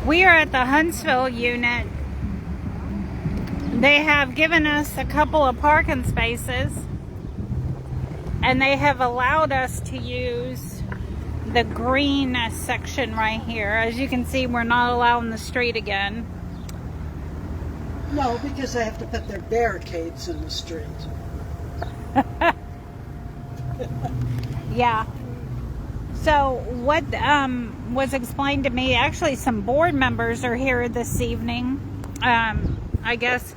We are at the Huntsville unit. They have given us a couple of parking spaces, and they have allowed us to use the green section right here. As you can see, we're not allowing the street again. No, because they have to put their barricades in the street. Yeah. So what was explained to me, actually some board members are here this evening. I guess,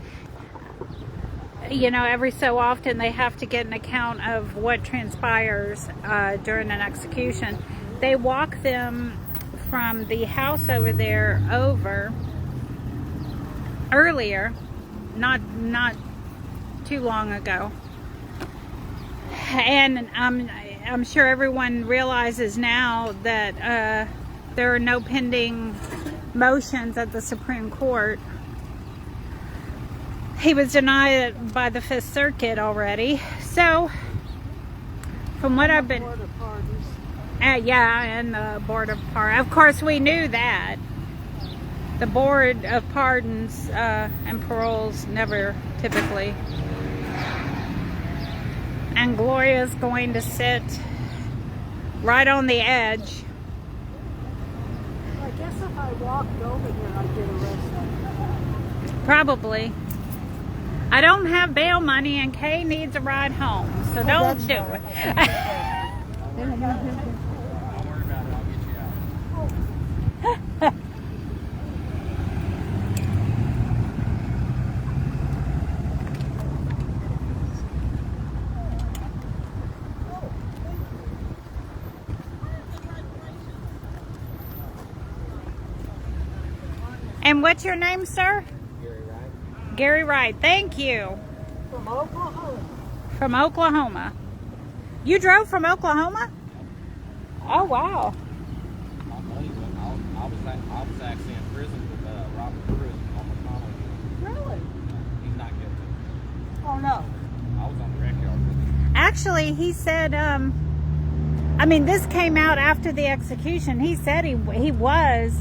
you know, every so often they have to get an account of what transpires during an execution. They walk them from the house over there over earlier, not too long ago. And I'm sure everyone realizes now that there are no pending motions at the Supreme Court. He was denied by the Fifth Circuit already. So, from what I've been... yeah, and the Board of Pardons. Of course, we knew that. The Board of Pardons and Paroles never typically. And Gloria's going to sit right on the edge. I guess if I walked over here, I'd get arrested. Probably. I don't have bail money, and Kay needs a ride home, so don't do it. And what's your name, sir? Gary Wright. Gary Wright. Thank you. From Oklahoma. From Oklahoma. You drove from Oklahoma? Oh, wow. I was actually in prison with Robert on McConnell. Really? He's not guilty. Oh, no. I was on the rec yard with him. Actually, he said, I mean, this came out after the execution. He said he was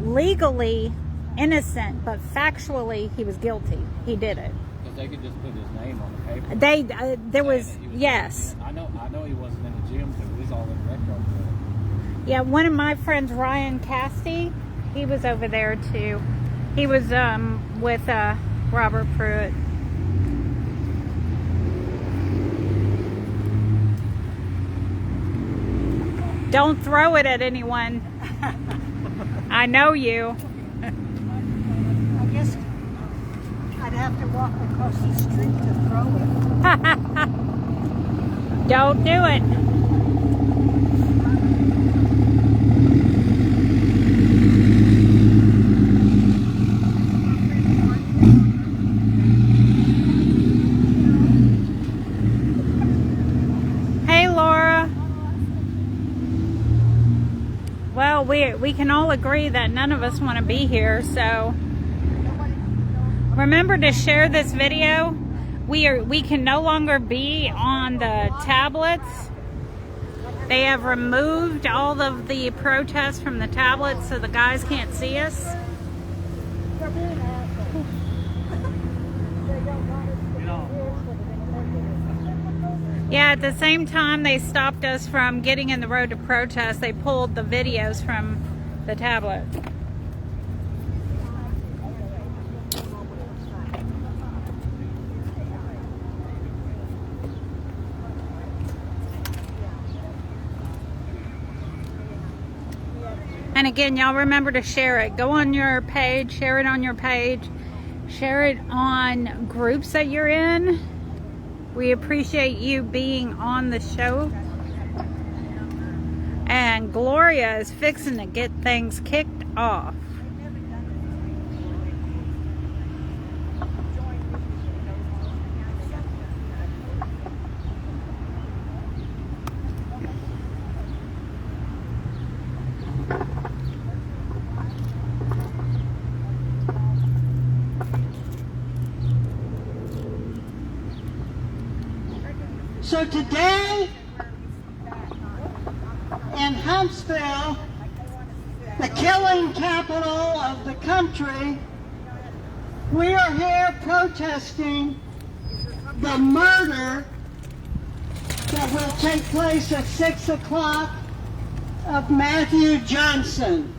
legally innocent, but factually he was guilty. He did it. Because they could just put his name on the paper. There was yes. I know he wasn't in the gym because he was all in the rec yard with him. Yeah, one of my friends, Ryan Casty, he was over there too. He was with Robert Pruitt. Don't throw it at anyone. I know you. I guess I'd have to walk across the street to throw it. Don't do it. Hey, Laura. Well, we can all agree that none of us want to be here, so remember to share this video. We can no longer be on the tablets. They have removed all of the protests from the tablets so the guys can't see us. Yeah, at the same time they stopped us from getting in the road to protest, they pulled the videos from the tablet. And again, y'all remember to share it. Go on your page, share it on your page, share it on groups that you're in. We appreciate you being on the show. And Gloria is fixing to get things kicked off. So today in Huntsville, the killing capital of the country, we are here protesting the murder that will take place at 6 o'clock of Matthew Johnson.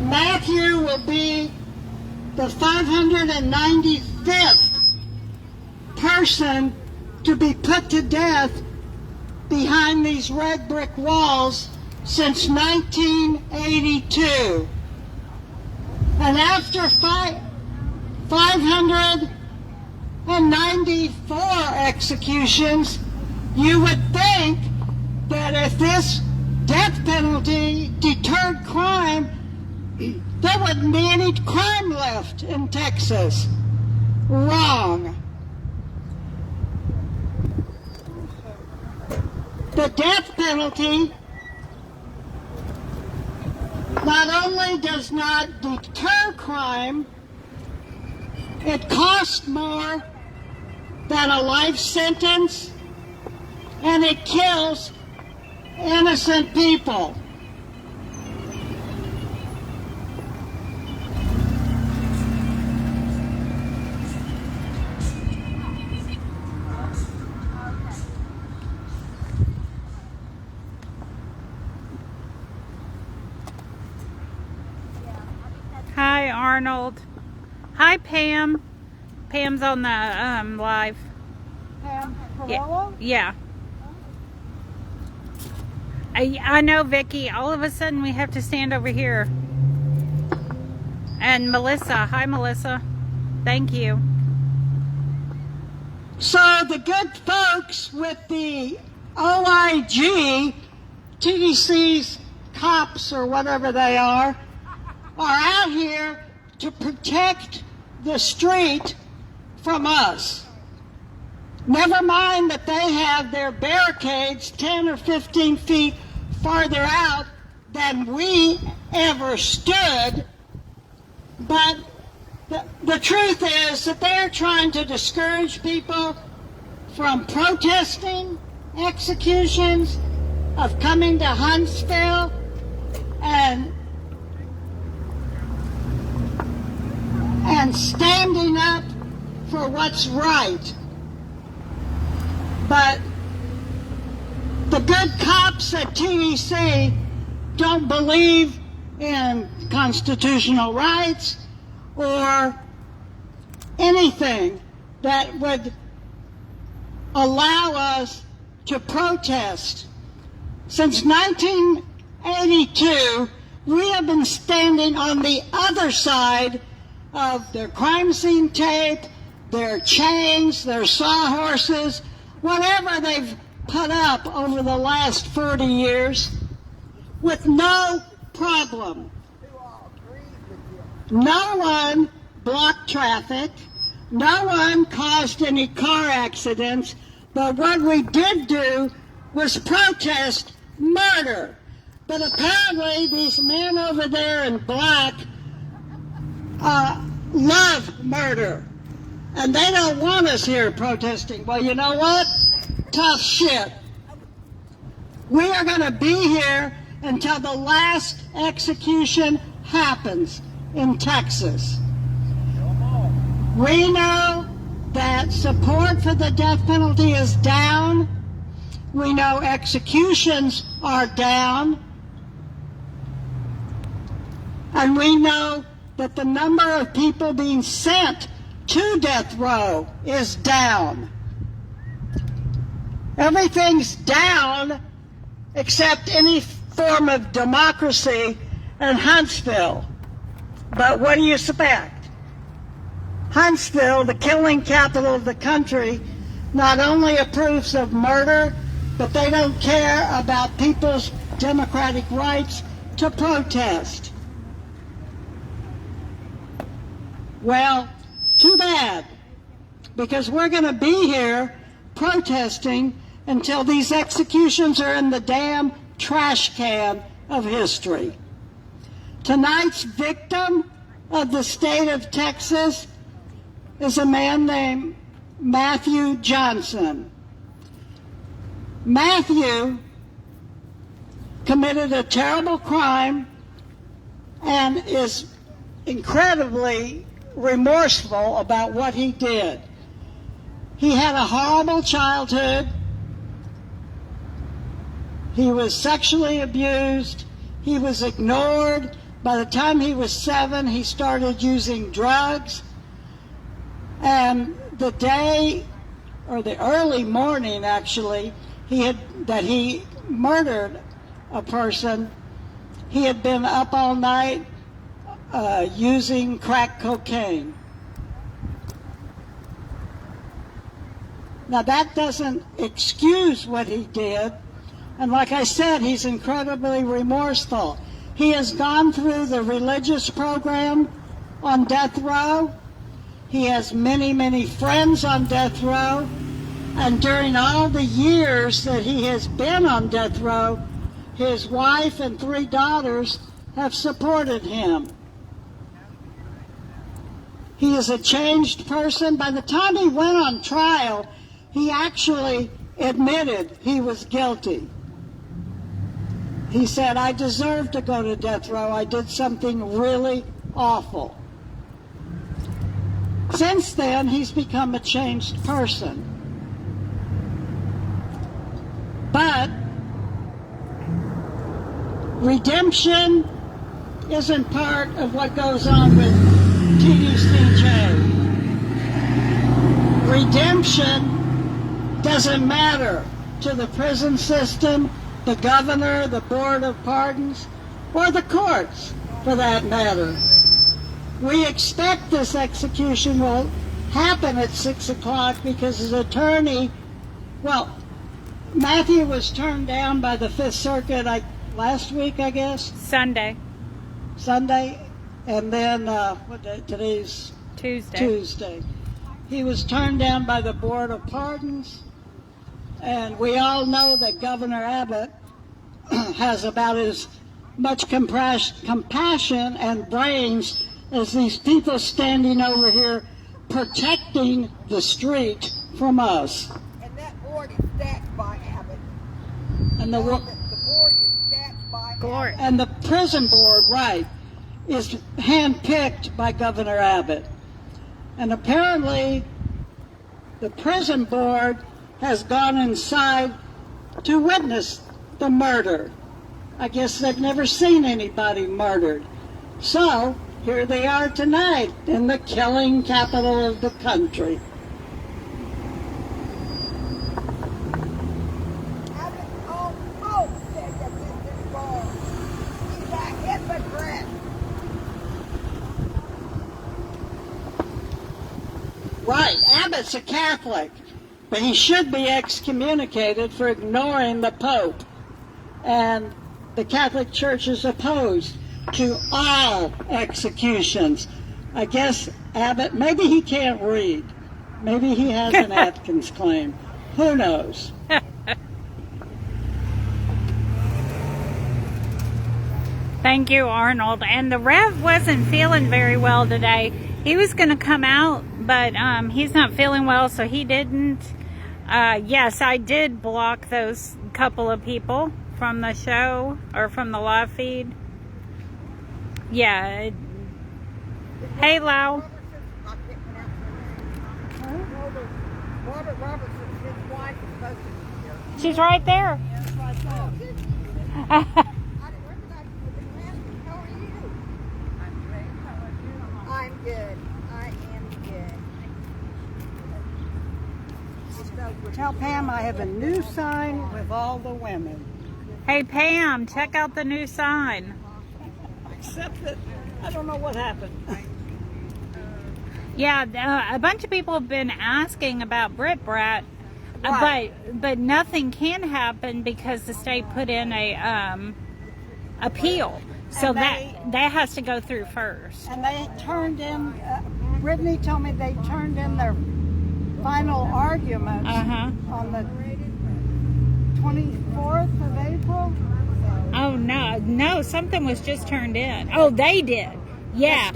Matthew will be the 595th person to be put to death behind these red brick walls since 1982. And after 594 executions, you would think that if this death penalty deterred crime, there wouldn't be any crime left in Texas. Wrong. The death penalty not only does not deter crime, it costs more than a life sentence, and it kills innocent people. Hi, Arnold. Hi, Pam. Pam's on the live. Yeah. I know, Vicky. All of a sudden, we have to stand over here. And Melissa. Hi, Melissa. Thank you. So the good folks with the OIG, TDC's cops or whatever they are out here to protect the street from us. Never mind that they have their barricades 10 or 15 feet farther out than we ever stood. But the truth is that they're trying to discourage people from protesting executions, of coming to Huntsville and standing up for what's right. But the good cops at TDC don't believe in constitutional rights or anything that would allow us to protest. Since 1982, we have been standing on the other side of their crime scene tape, their chains, their sawhorses, whatever they've put up over the last 40 years, with no problem. No one blocked traffic. No one caused any car accidents. But what we did do was protest murder. But apparently these men over there in black love murder. And they don't want us here protesting. Well, you know what? Tough shit. We are going to be here until the last execution happens in Texas. We know that support for the death penalty is down. We know executions are down. And we know that the number of people being sent to death row is down. Everything's down except any form of democracy in Huntsville. But what do you expect? Huntsville, the killing capital of the country, not only approves of murder, but they don't care about people's democratic rights to protest. Well, too bad, because we're going to be here protesting until these executions are in the damn trash can of history. Tonight's victim of the state of Texas is a man named Matthew Johnson. Matthew committed a terrible crime and is incredibly remorseful about what he did. He had a horrible childhood. He was sexually abused. He was ignored. By the time he was 7, he started using drugs. And the day, or the early morning actually, that he murdered a person, he had been up all night using crack cocaine. Now that doesn't excuse what he did, and like I said, he's incredibly remorseful. He has gone through the religious program on death row. He has many, many friends on death row, and during all the years that he has been on death row, his wife and 3 daughters have supported him. He is a changed person. By the time he went on trial, he actually admitted he was guilty. He said, "I deserve to go to death row. I did something really awful." Since then, he's become a changed person. But redemption isn't part of what goes on with TDCJ. Redemption doesn't matter to the prison system, the governor, the board of pardons, or the courts, for that matter. We expect this execution will happen at 6 o'clock because his attorney, Matthew was turned down by the 5th Circuit last week, I guess? Sunday. And then, today's Tuesday. Tuesday. He was turned down by the Board of Pardons, and we all know that Governor Abbott has about as much compassion and brains as these people standing over here protecting the street from us. And that board is staffed by Abbott. And the board is staffed by Glory. Abbott. And the prison board, right, is handpicked by Governor Abbott. And apparently the prison board has gone inside to witness the murder. I guess they've never seen anybody murdered. So here they are tonight in the killing capital of the country. Abbott's own Pope said that this is wrong. He's a hypocrite. Right, Abbott's a Catholic, but he should be excommunicated for ignoring the Pope. And the Catholic Church is opposed to all executions. I guess Abbott, maybe he can't read. Maybe he has an Atkins claim. Who knows? Thank you, Arnold. And the Rev wasn't feeling very well today. He was going to come out, but he's not feeling well, so he didn't. Yes, I did block those couple of people from the show or from the live feed. Yeah. Hey, Lau. Robert Robertson, his wife is supposed to be here. She's right there. Yes, right there. I didn't recognize you with the mask. How are you? I'm great. How are you? I'm good. I am good. Tell Pam I have a new sign with all the women. Hey, Pam, check out the new sign. Except that I don't know what happened. Yeah, a bunch of people have been asking about Brit Brat, Right. but nothing can happen because the state put in a appeal. So And that has to go through first. And they turned in, Brittany told me they turned in their final arguments on the 24th of April. Oh no, something was just turned in. Oh, they did. Yeah,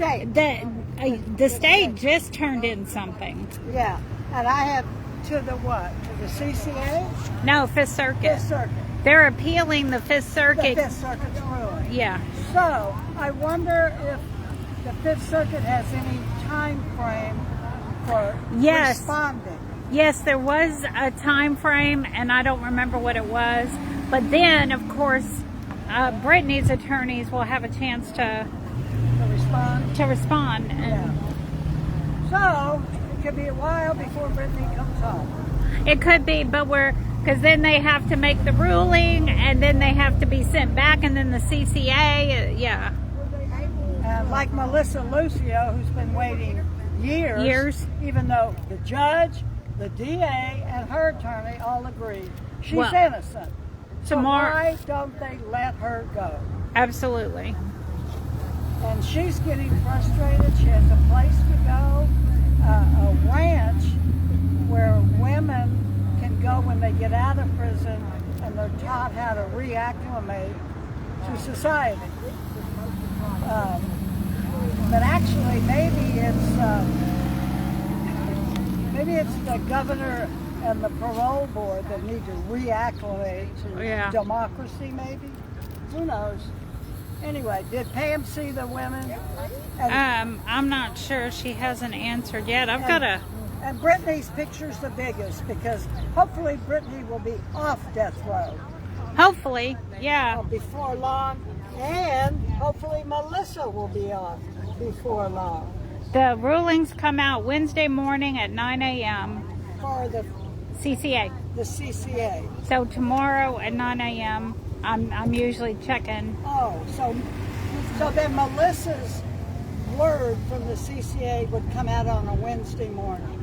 the state just turned in something. Yeah, and I have to the what? To the CCA? No, Fifth Circuit. Fifth Circuit. They're appealing the Fifth the Circuit. Fifth Circuit's ruling. Yeah. So I wonder if the Fifth Circuit has any time frame for Yes. responding. Yes, there was a time frame, and I don't remember what it was. But then, of course, Brittany's attorneys will have a chance To respond. to respond. Yeah. So it could be a while before Brittany comes home. It could be, but because then they have to make the ruling, and then they have to be sent back, and then the CCA, yeah. And like Melissa Lucio, who's been waiting years, even though the judge, the DA, and her attorney all agree she's Well, innocent. So tomorrow- why don't they let her go? Absolutely. And she's getting frustrated. She has a place to go, a ranch where women can go when they get out of prison, and they're taught how to reacclimate to society. But actually, maybe it's the governor and the parole board that need to reacclimate to Yeah. democracy. Maybe, who knows? Anyway, did Pam see the women? And, I'm not sure. She hasn't answered yet. I've got a. and Brittany's picture's the biggest because hopefully Brittany will be off death row Hopefully, yeah. before long, and hopefully Melissa will be off before long The rulings come out Wednesday morning at 9 a.m. for the CCA. CCA. So tomorrow at 9 a.m. I'm usually checking. Oh, so then Melissa's word from the CCA would come out on a Wednesday morning.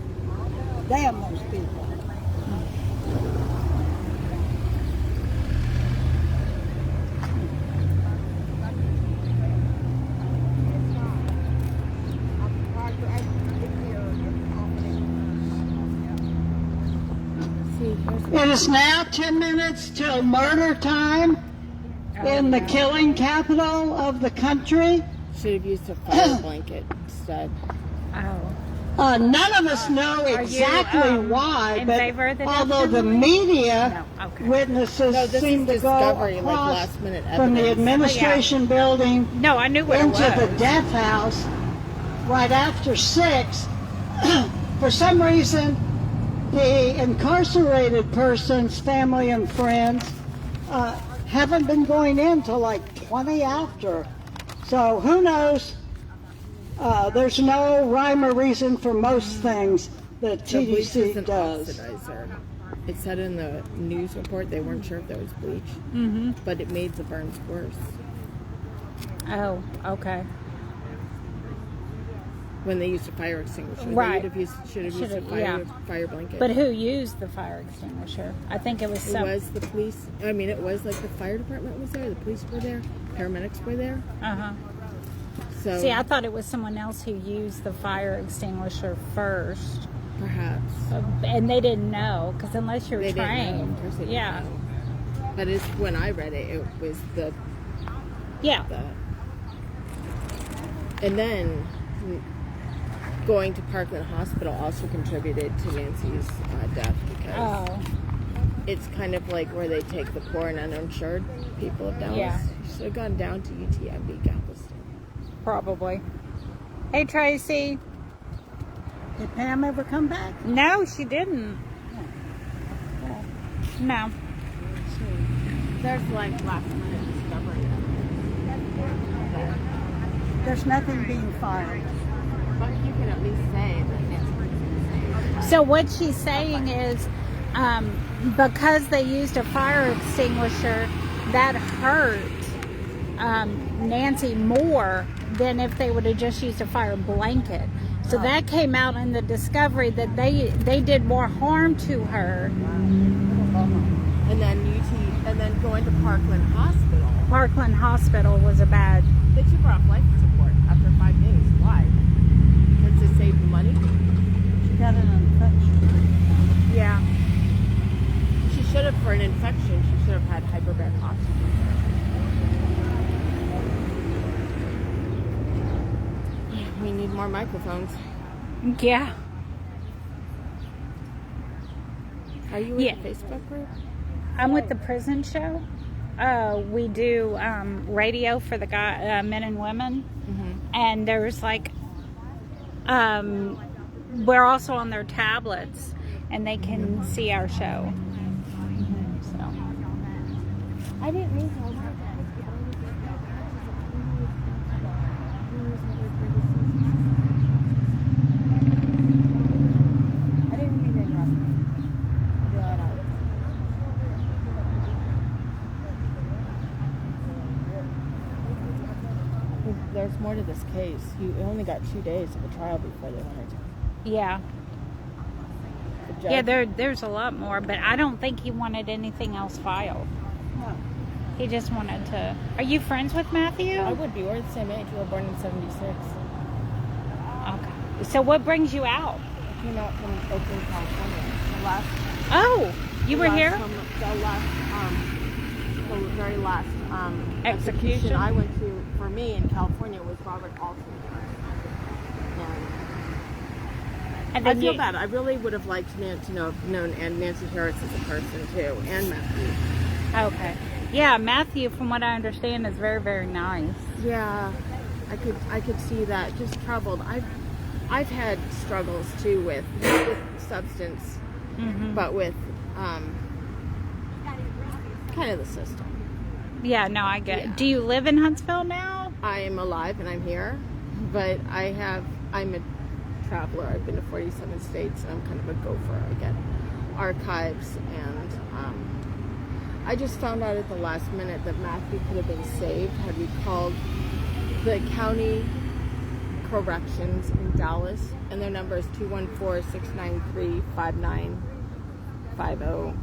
Damn those people. It is now 10 minutes till murder time in the killing capital of the country. Should have used a fire blanket instead. Oh. None of us know exactly why, in but favor of the death although the penalty? media No, okay. witnesses No, this seem is to go discovery, like across last minute from the evidence. administration building No, I knew what it into the was. death house right after 6. For some reason, the incarcerated person's family and friends haven't been going in till like 20 after. So who knows? There's no rhyme or reason for most things that The bleach is TDC an does. oxidizer. It said in the news report they weren't sure if there was bleach, but it made the burns worse. Oh, okay. When they used a fire extinguisher, Right. They should have used a fire blanket. But who used the fire extinguisher? I think it was it some. was the police. I mean, it was like the fire department was there, the police were there, paramedics were there. Uh-huh. So See, I thought it was someone else who used the fire extinguisher first. perhaps And they didn't know, because unless you're they didn't know. trained. Of course they didn't Yeah. know. But it's when I read it, it was Yeah. and then going to Parkland Hospital also contributed to Nancy's death because Oh. it's kind of like where they take the poor and uninsured people of Dallas. Yeah. She should have gone down to UTMB Galveston. Probably. Hey, Tracy. Did Pam ever come back? No, she didn't. No. There's like last minute discovery. There's nothing being filed. But you can at least say that Nancy. So what she's saying is, because they used a fire extinguisher, that hurt Nancy more than if they would have just used a fire blanket. So that came out in the discovery that they did more harm to her. And then going to Parkland Hospital. Parkland Hospital was a bad. They took her off life support after 5 days. Why? Because to save money? She got an infection. Yeah. She should have, for an infection, she should have had hyperbaric oxygen. We need more microphones. Yeah. Are you in Yeah. the Facebook group? I'm with the prison show. We do radio for the men and women, and there's like we're also on their tablets, and they can see our show. So I didn't mean to. I didn't mean to interrupt. There's more to this case. You only got 2 days of a trial before they wanted to. yeah. The judge, Yeah, there's a lot more, but I don't think he wanted anything else filed. No. He just wanted to. Are you friends with Matthew? I would be. We're the same age. We were born in 76. Okay. So what brings you out? I came out from Oakland, California. Oh, you were here? The very last Execution? I went to for me in California was Robert Alton. And I then feel bad. I really would have liked to know known and Nancy Harris as a person too, and Matthew. Okay. Yeah, Matthew, from what I understand, is very, very nice. Yeah, I could see that. Just troubled. I've had struggles too with substance, but with kind of the system. Yeah, no, I get it. Yeah. Do you live in Huntsville now? I am alive and I'm here, but I'm a traveler. I've been to 47 states and I'm kind of a gopher. I get archives, and I just found out at the last minute that Matthew could have been saved had we called the county corrections in Dallas, and their number is 214-693-5950.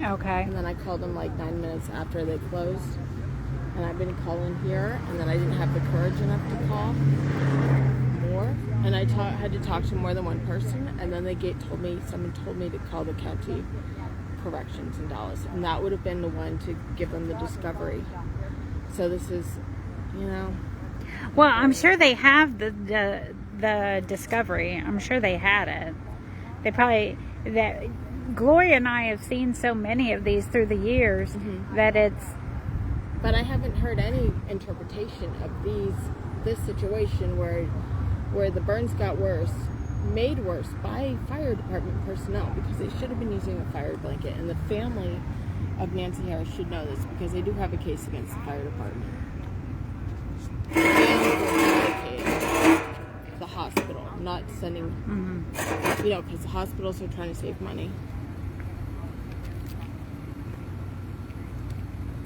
Okay. And then I called them like 9 minutes after they closed. And I've been calling here, and then I didn't have the courage enough to call more. And I had to talk to more than one person, and then someone told me to call the county corrections in Dallas. And that would have been the one to give them the discovery. So this is, Well, I'm sure they have the discovery. I'm sure they had it. They probably Gloria and I have seen so many of these through the years that it's. But I haven't heard any interpretation of this situation where the burns got worse, made worse by fire department personnel, because they should have been using a fire blanket. And the family of Nancy Harris should know this, because they do have a case against the fire department. And the hospital, not sending, because the hospitals are trying to save money.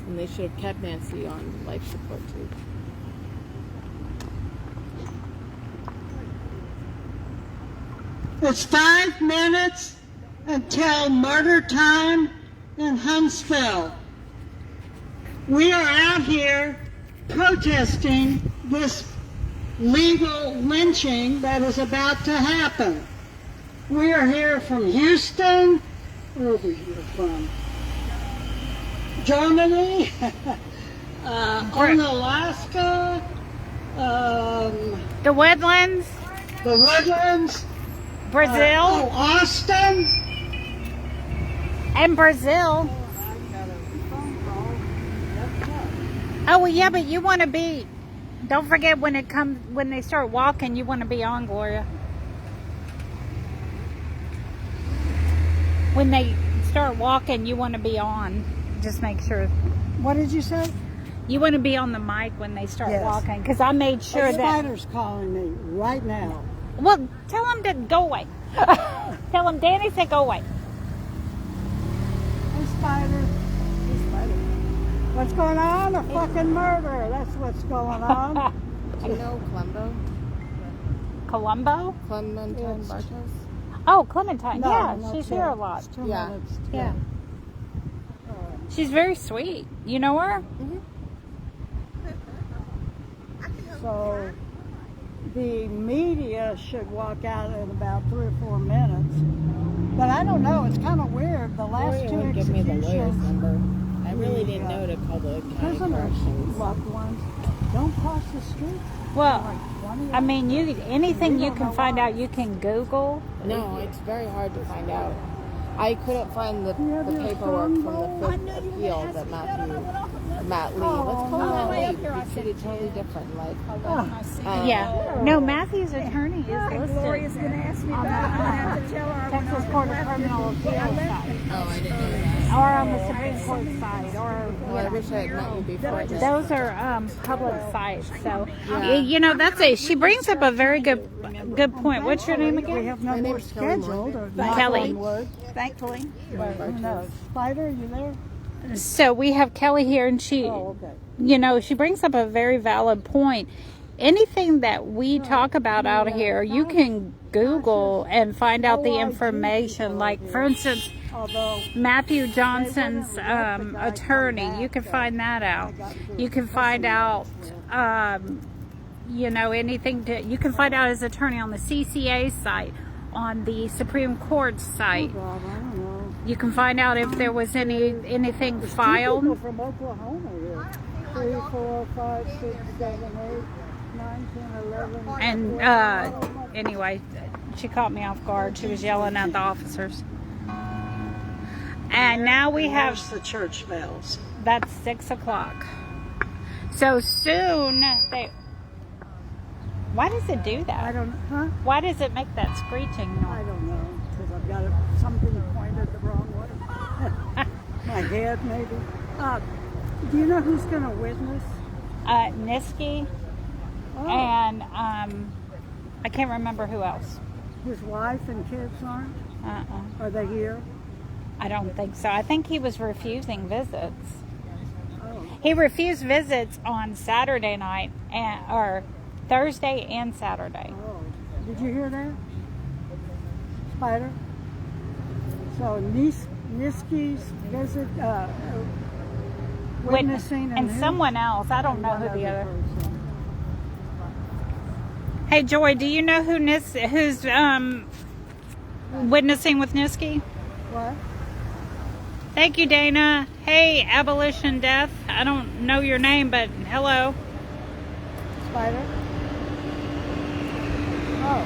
And they should have kept Nancy on life support too. It's 5 minutes until murder time in Huntsville. We are out here protesting this legal lynching that is about to happen. We are here from Houston. Where are we here from? Germany, Alaska, The Woodlands, the Woodlands, Brazil, Austin. and Brazil. Oh, well, yeah, but you want to be. Don't forget when they start walking, you want to be on, Gloria. When they start walking, you want to be on. Just make sure. What did you say? You want to be on the mic when they start Yes. walking, because I made sure The that. spider's calling me right now. Well, tell them to go away. Tell them Danny said go away. Hey, spider. Hey, spider. What's going on? A fucking murder. That's what's going on. Do you know Columbo? Clementine Yes. Bartos? Oh, Clementine. No, yeah, not she's yet. here a lot. It's 2 Yeah. minutes. Yeah. She's very sweet. You know her? So the media should walk out in about 3 or 4 minutes. But I don't know. It's kind of weird. The last Gloria 2 wouldn't give me the lawyer's executions, number. I really didn't know to call the county prisoners, corrections. loved ones, don't cross the street. Well, Like 20 I mean, anything you can find out, you can Google. No, it's very hard to find out. I couldn't find the paperwork from the fifth appeal that Matt Lee. Let's call Matt Lee. He's treated totally different. Like, Yeah. No, Matthew's attorney is listed Gloria's going to ask me about it. I'm going to have to tell her. Texas Court of Criminal Appeals side, oh, I didn't know that. or on the Supreme Court side, or Well, I wish I had met you before. those are public sites. So you know, she brings up a very good point. What's your name again? We have no My more name's Kelly scheduled. Or Kelly. Thankfully. But who knows? Spider, you there? So we have Kelly here, and she, okay. you know, she brings up a very valid point. Anything that we talk about out here, you can Google and find out the information. Like, for instance, Although Matthew Johnson's attorney, you can find that out. You can find out, you know, anything. You can find out his attorney on the CCA site, on the Supreme Court site. I don't know. You can find out if there was anything filed. People from Oklahoma here. 3, 4, 5, 6, 7, 8, 9, 10, 11. And anyway, she caught me off guard. She was yelling at the officers. And now we have, There's the church bells. that's 6 o'clock. So soon why does it do I that? don't, huh? Why does it make that screeching I noise? don't know, because I've got something pointed the wrong way. My head, maybe. Do you know who's going to witness? Niski Oh, and I can't remember who else. his wife and kids aren't? Uh-uh. Are they here? I don't think so. I think he was refusing visits. Oh, He refused visits on Saturday night or Thursday and Saturday. oh. Did you hear that? Spider? So Niski's visit, witnessing And who? someone else. I don't know One who the other. person. Hey, Joy, do you know who's witnessing with Niski? What? Thank you, Dana. Hey, Abolition Death. I don't know your name, but hello. Spider? Oh,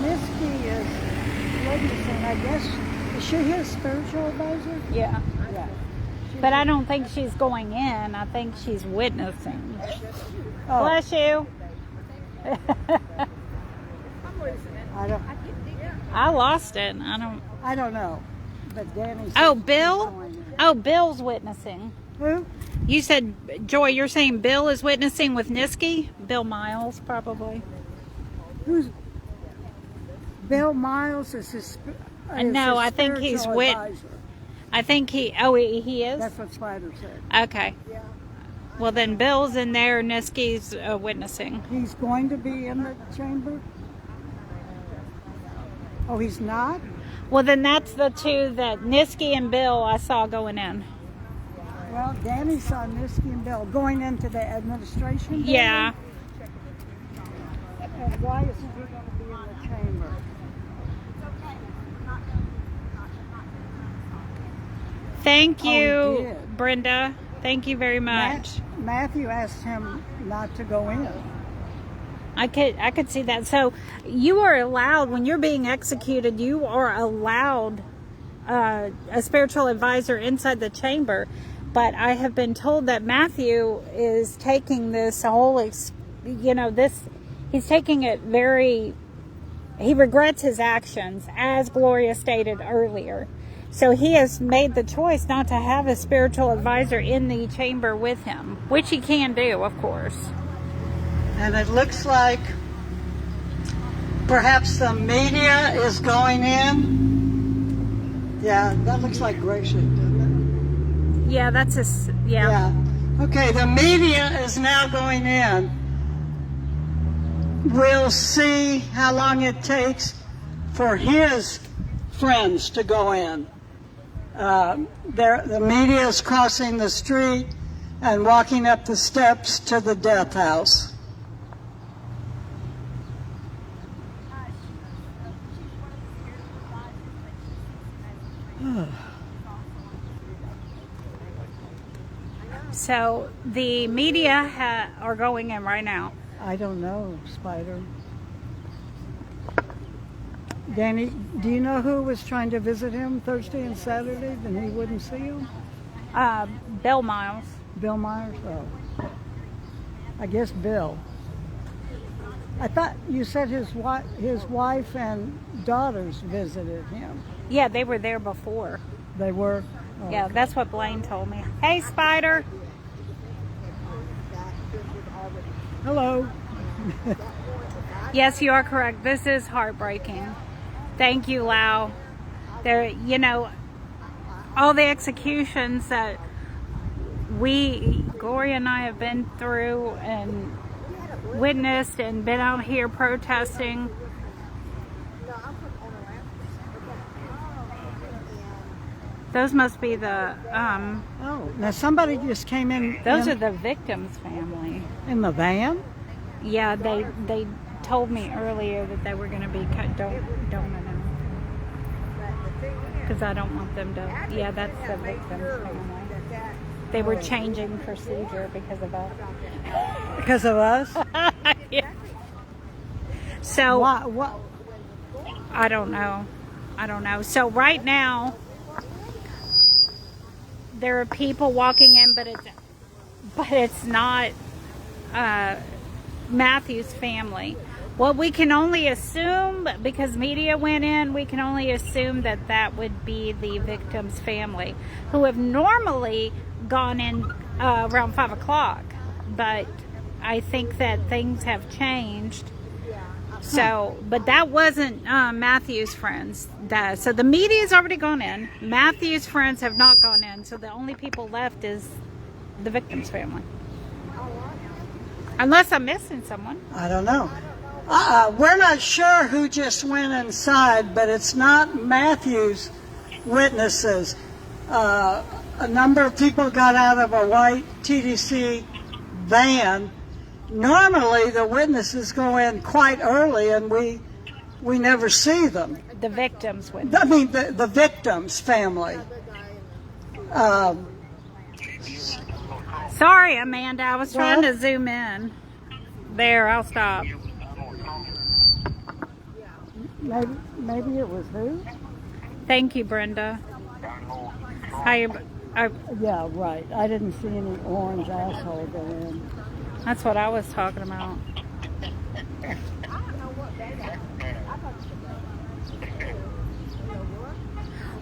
Niski is witnessing, I guess. Is she his spiritual advisor? Yeah. Yeah. But I don't think she's going in. I think she's witnessing. Oh, Bless you. I don't, I lost it. I don't know. But Danny said Oh, she's Bill? going in. Oh, Bill's witnessing. Who? You said, Joy, you're saying Bill is witnessing with Niski? Bill Miles, probably. Who's Bill Miles is his No, I think he's spiritual advisor. I think he is? That's what Spider said. Okay. Well, then Bill's in there, Niski's witnessing. He's going to be in the chamber? Oh, he's not? Well, then that's the two that Niski and Bill I saw going in. Well, Danny saw Niski and Bill going into the administration building? Yeah. And why isn't he going to be in the chamber? Thank Oh, he you, did. Brenda. Thank you very much. Matthew asked him not to go in. I could see that. So you are allowed, when you're being executed, you are allowed a spiritual advisor inside the chamber. But I have been told that Matthew is taking this whole, he's taking it he regrets his actions, as Gloria stated earlier. So he has made the choice not to have a spiritual advisor in the chamber with him, which he can do, of course. And it looks like perhaps the media is going in. Yeah, that looks like Gracia, doesn't Yeah, that's it? Yeah. Okay, the media is now going in. We'll see how long it takes for his friends to go in. The media is crossing the street and walking up the steps to the death house. So the media are going in right now. I don't know, Spider. Danny, do you know who was trying to visit him Thursday and Saturday and he wouldn't see him? Bill Miles. Bill Myers? Oh. I guess Bill. I thought you said his wife and daughters visited him. Yeah, they were there before. They were? Oh, Yeah, that's what Blaine told me. Hey, Spider. Hello. Yes, you are correct. This is heartbreaking. Thank you, Lau. There, all the executions that Gloria and I have been through and witnessed and been out here protesting. Those must be the, Oh, now somebody just came in. those are the victims' family. In the van? Yeah, they told me earlier that they were going to be cut. Don't know. Because I don't want them to. Yeah, that's the victims' family. They were changing procedure because of us. Because of us? Yeah. So What? I don't know. So right now there are people walking in, but it's not Matthew's family. What we can only assume, because media went in, we can only assume that would be the victim's family, who have normally gone in around 5 o'clock. But I think that things have changed. So, but that wasn't Matthew's friends. So the media's already gone in. Matthew's friends have not gone in. So the only people left is the victim's family. Unless I'm missing someone. I don't know. We're not sure who just went inside, but it's not Matthew's witnesses. A number of people got out of a white TDC van. Normally, the witnesses go in quite early, and we never see them. The victims witness. I mean, the victim's family. Sorry, Amanda. I was trying to zoom in. There, I'll stop. Maybe it was who? Thank you, Brenda. Yeah, right. I didn't see any orange asshole go in. That's what I was talking about.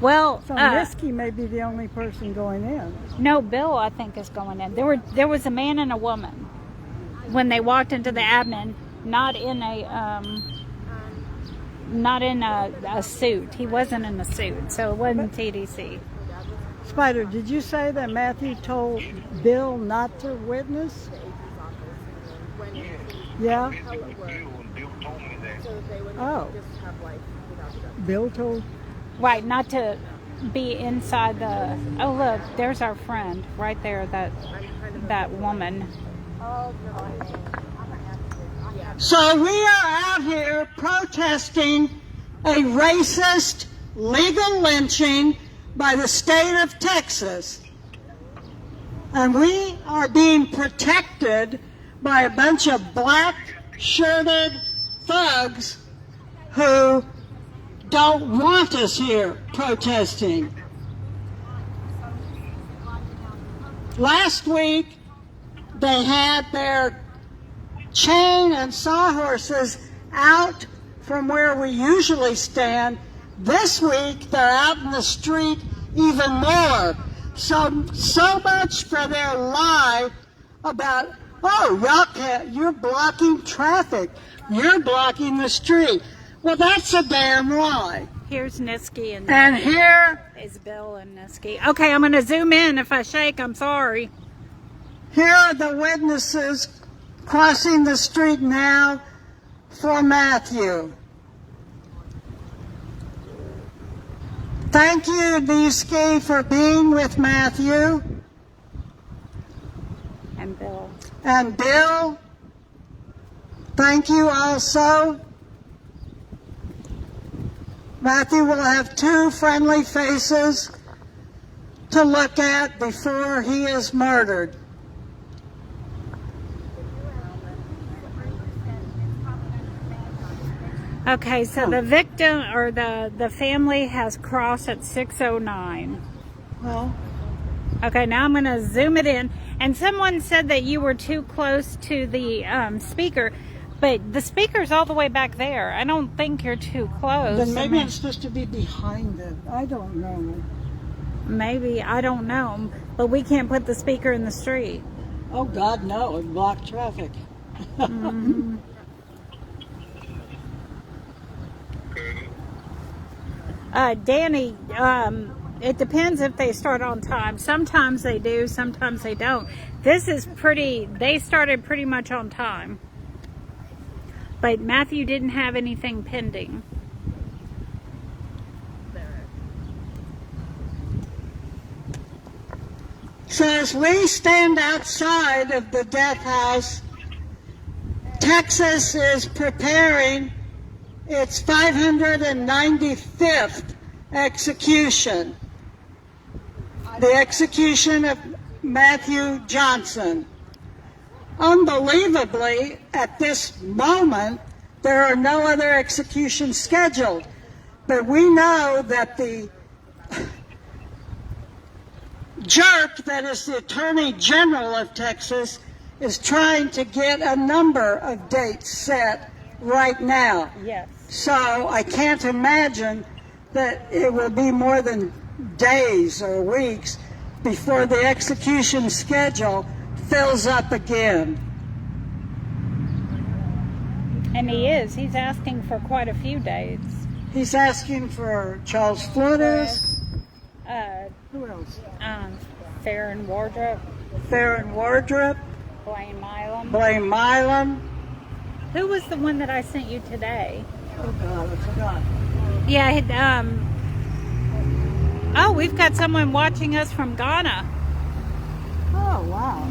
Well, So Risky may be the only person going in. no, Bill, I think, is going in. There was a man and a woman when they walked into the admin, not in a suit. He wasn't in a suit, so it wasn't TDC. Spider, did you say that Matthew told Bill not to witness? Yeah? Oh. Bill told? Right, not to be inside the. Oh, look, there's our friend right there. That woman. So we are out here protesting a racist legal lynching by the state of Texas. And we are being protected by a bunch of black-shirted thugs who don't want us here protesting. Last week, they had their chain and sawhorses out from where we usually stand. This week, they're out in the street even more. So much for their lie about, oh, y'all can't, you're blocking traffic. You're blocking the street. Well, that's a damn lie. Here's Niski And here is Bill and Niski. Okay, I'm going to zoom in. If I shake, I'm sorry. Here are the witnesses crossing the street now for Matthew. Thank you, Niski, for being with Matthew. And Bill. And Bill, thank you also. Matthew will have two friendly faces to look at before he is murdered. Okay, so the victim or the family has crossed at 6:09. Well, Okay, now I'm going to zoom it in. And someone said that you were too close to the speaker, but the speaker's all the way back there. I don't think you're too close. then maybe I'm supposed to be behind it. I don't know. Maybe, I don't know. But we can't put the speaker in the street. Oh, God, no. It'd block traffic. Mm-hmm. Danny, it depends if they start on time. Sometimes they do, sometimes they don't. This is they started pretty much on time. But Matthew didn't have anything pending. So as we stand outside of the death house, Texas is preparing its 595th execution. The execution of Matthew Johnson. Unbelievably, at this moment, there are no other executions scheduled. But we know that the jerk that is the Attorney General of Texas is trying to get a number of dates set right now. Yes. So I can't imagine that it will be more than days or weeks before the execution schedule fills up again. And he's asking for quite a few dates. He's asking for Charles Flores. Who else? Farron Wardrop, Farron Wardrop. Blaine Milam. Blaine Milam. Who was the one that I sent you today? Oh, God, I forgot. Yeah, oh, we've got someone watching us from Ghana. Oh, wow.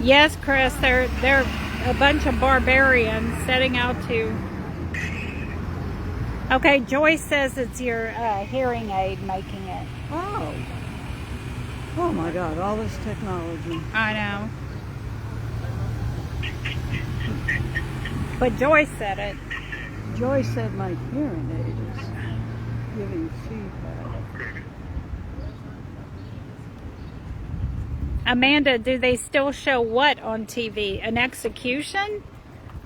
Yes, Chris, they're a bunch of barbarians setting out to... Okay, Joyce says it's your hearing aid making it. Oh. Oh, my God, all this technology. I know. But Joyce said it. Joyce said my hearing aid is giving feedback. Amanda, do they still show what on TV? An execution?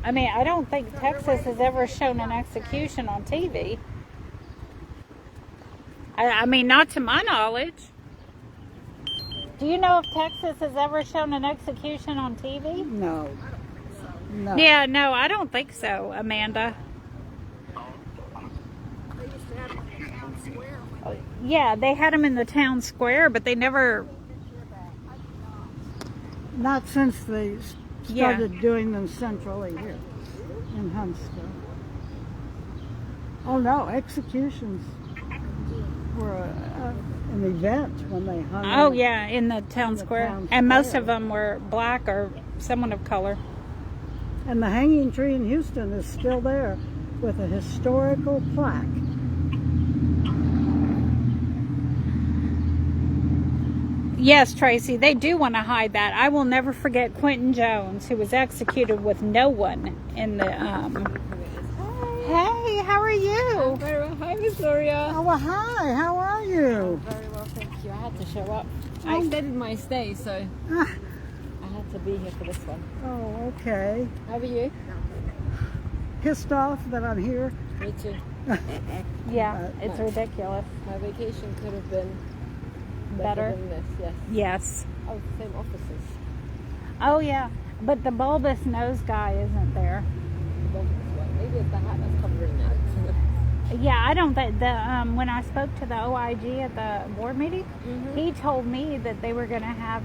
I mean, I don't think Texas has ever shown an execution on TV. I mean, not to my knowledge. Do you know if Texas has ever shown an execution on TV? No. No. Yeah, no, I don't think so, Amanda. Yeah, they had them in the town square, but they never... Not since they started doing them centrally here in Huntsville. Oh, no, executions were an event when they hung Oh, out yeah, in the town square. town And most square. of them were black or someone of color. And the hanging tree in Houston is still there with a historical plaque. Yes, Tracy, they do want to hide that. I will never forget Quentin Jones, who was executed with no one in the... Hey, how are you? Very well. Hi, Miss Gloria. Oh, well, hi, how are you? Very well, thank you. I had to show up. I extended my stay, so Ah, I had to be here for this one. oh, okay. How are you? Pissed off that I'm here. Me too. Yeah, it's ridiculous. My vacation could have been Better? than this, yes. Yes. Oh, same offices. Oh, yeah. But the bulbous nose guy isn't there. Maybe it's the hat that's covering it. Yeah, I don't think when I spoke to the OIG at the board meeting, he told me that they were going to have,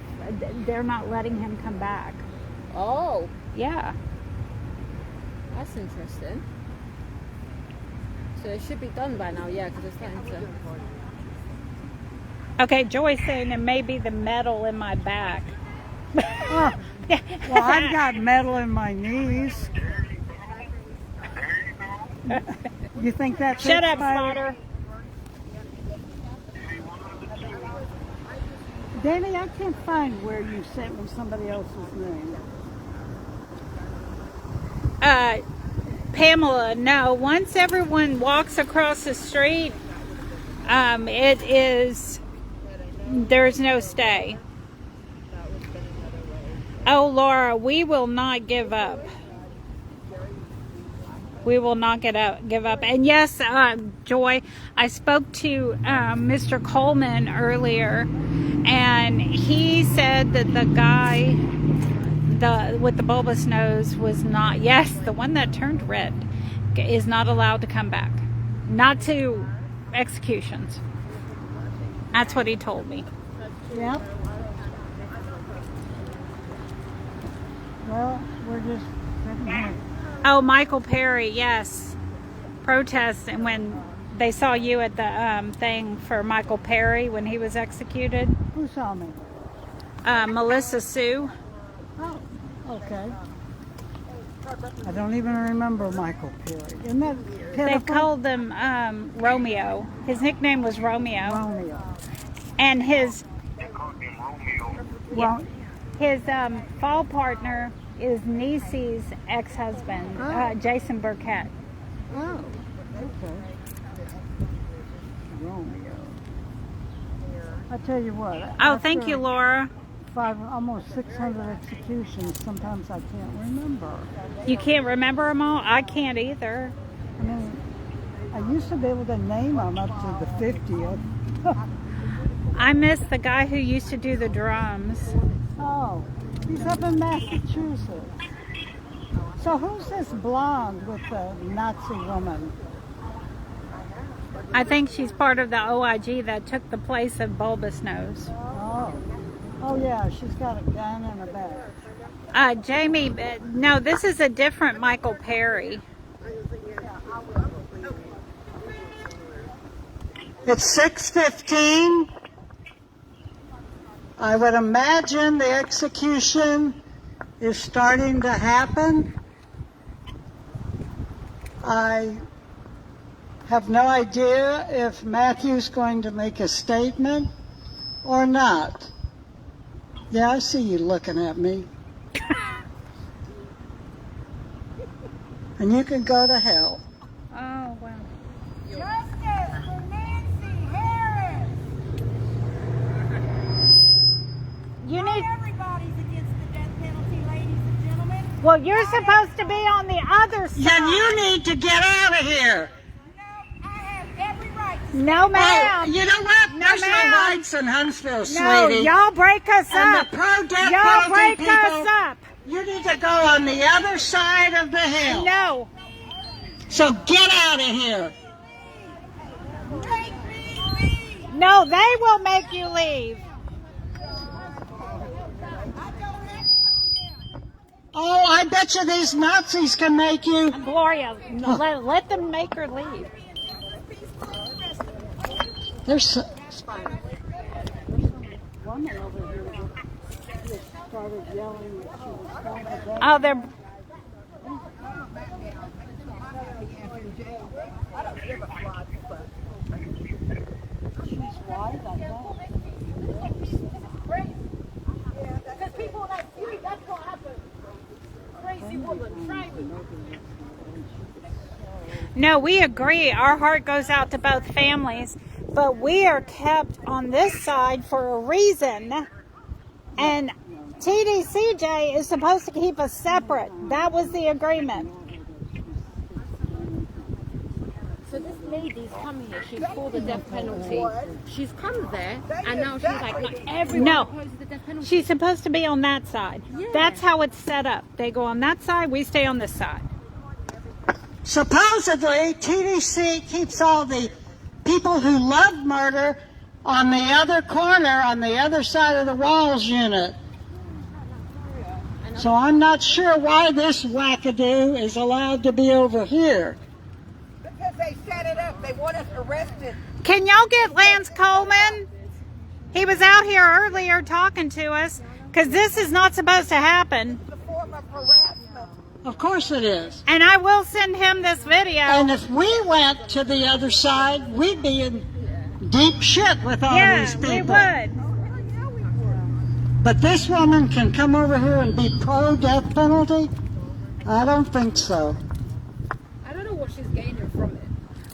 they're not letting him come back. Oh, Yeah. that's interesting. So it should be done by now, yeah, because it's starting to... Okay, Joy's saying it may be the metal in my back. Oh, well, I've got metal in my knees. You think that's Shut it, up, Spider? Spotter. Danny, I can't find where you sent me somebody else's name. Pamela, no. Once everyone walks across the street, there's no stay. Oh, Laura, we will not give up. We will not give up. And yes, Joy, I spoke to Mr. Coleman earlier, and he said that the guy with the bulbous nose was not, yes, the one that turned red, is not allowed to come back. Not to executions. That's what he told me. Yep. Well, we're just sitting here. Oh, Michael Perry, yes. Protests, and when they saw you at the thing for Michael Perry when he was executed. Who saw me? Melissa Sue. Oh, okay. I don't even remember Michael Perry. Isn't that pitiful? They called him Romeo. His nickname was Romeo. Romeo. And his Well, his fall partner is Niecy's ex-husband, Jason Burkett. oh, okay. Romeo. I tell you what. Oh, thank you, Laura. Almost 600 executions. Sometimes I can't remember. You can't remember them all? I can't either. I mean, I used to be able to name them up to the 50th. I miss the guy who used to do the drums. Oh, he's up in Massachusetts. So who's this blonde with the Nazi woman? I think she's part of the OIG that took the place of Bulbous Nose. Oh yeah, she's got a gun in her back. Jamie, no, this is a different Michael Perry. It's 6:15. I would imagine the execution is starting to happen. I have no idea if Matthew's going to make a statement or not. Yeah, I see you looking at me. And you can go to hell. Oh, wow. Justice for Nancy Harris. You Not need. everybody's against the death penalty, ladies and gentlemen. Well, you're supposed to be on the other side. Then you need to get out of here. No, I have every right to No, Oh, ma'am. you know what? No, There's ma'am. no rights in Huntsville, No, sweetie. y'all break us And up. the pro-death Y'all penalty break people, us up. you need to go on the other side of the hill. No. So get out of here. make me leave. No, they will make you leave. I don't have to calm down. Oh, I bet you these Nazis can make you. Gloria, let them make her leave. There's some woman over here that just started yelling that she was going to death. Oh, they're. She's white, I know. Because people like you, that's what happens. Crazy woman, try me. No, we agree. Our heart goes out to both families, but we are kept on this side for a reason. And TDCJ is supposed to keep us separate. That was the agreement. So this lady's come here, she's for the death penalty. She's come there, and now she's like, not everyone No. opposes the death penalty. She's supposed to be on that side. Yeah. That's how it's set up. They go on that side, we stay on this side. Supposedly, TDC keeps all the people who love murder on the other corner, on the other side of the walls unit. So I'm not sure why this wackadoo is allowed to be over here. Because they set it up. They want us arrested. Can y'all get Lance Coleman? He was out here earlier talking to us, because this is not supposed to happen. It's a form of harassment. Of course it is. And I will send him this video. And if we went to the other side, we'd be in deep shit with all Yeah, these people. we would. But this woman can come over here and be pro-death penalty? I don't think so. I don't know what she's gaining from it.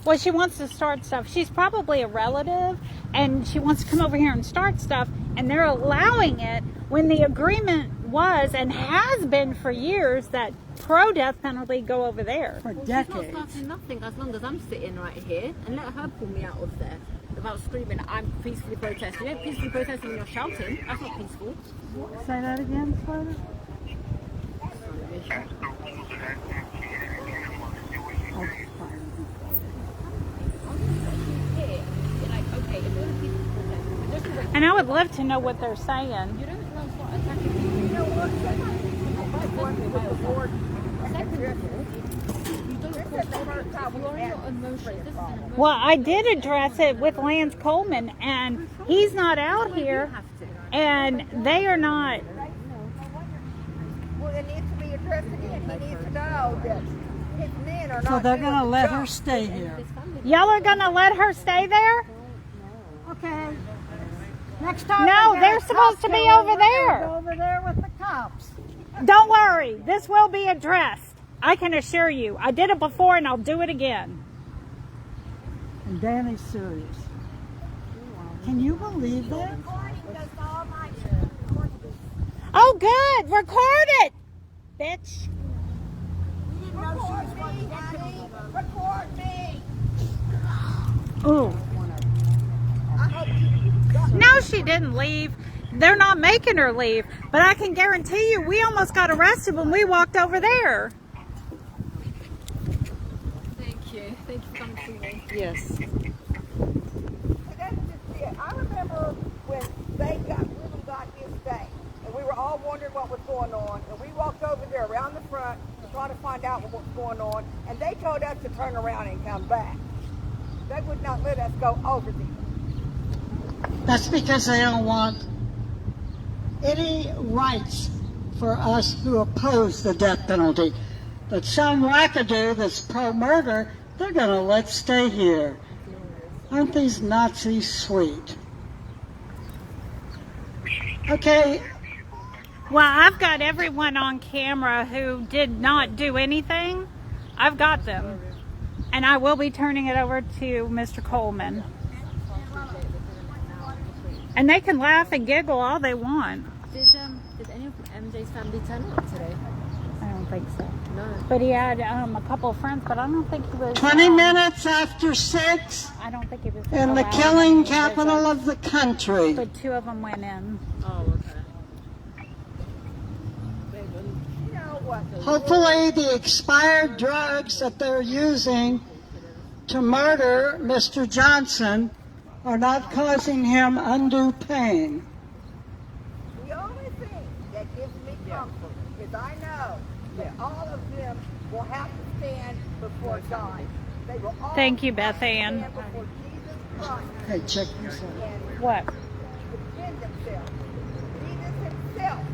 Well, she wants to start stuff. She's probably a relative, and she wants to come over here and start stuff, and they're allowing it when the agreement was and has been for years that pro-death penalty go over there. For She's not decades. starting nothing as long as I'm sitting right here, and let her pull me out of there without screaming, I'm peacefully protesting. You don't peacefully protest when you're shouting. That's not peaceful. Say that again, Slaughter? And I would love to know what they're saying. You don't want to start attacking people. You know what? Well, I did address it with Lance Coleman, and he's not out here, and they are not. Well, it needs to be addressed again. He needs to know that his men are not. So they're doing going to the let job. her stay here. Y'all are going to let her stay there? Okay. Next time. No, we get they're a supposed to cop be killer, over we're gonna there. go over there with the cops. Don't worry, this will be addressed. I can assure you. I did it before, and I'll do it again. And Danny's serious. Can you believe that? Oh, good. Record it, bitch. Record me, Daddy. Record me. Ooh. I hope you. No, she didn't leave. They're not making her leave. But I can guarantee you, we almost got arrested when we walked over there. Thank you. Thank you for coming to see me. Yes. That's just it. I remember when they really got his day, and we were all wondering what was going on, and we walked over there around the front to try to find out what was going on, and they told us to turn around and come back. They would not let us go over there. That's because they don't want any rights for us who oppose the death penalty. But some wackadoo that's pro-murder, they're going to let stay here. Aren't these Nazis sweet? Okay, Well, I've got everyone on camera who did not do anything. I've got them. And I will be turning it over to Mr. Coleman. And they can laugh and giggle all they want. Did any of MJ's family turn up today? I don't think so. No. But he had a couple of friends, but I don't think he was... 20 minutes after 6 I don't think he was... in the allowed killing any capital visits. of the country. But 2 of them went in. Oh, okay. You know what? Hopefully the expired drugs that they're using to murder Mr. Johnson are not causing him undue pain. The only thing that gives me comfort is I know that all of them will have to stand before God. They will all Thank you, have to Beth Ann. stand before Jesus Christ Hey, check this out. and What? defend themselves. Jesus himself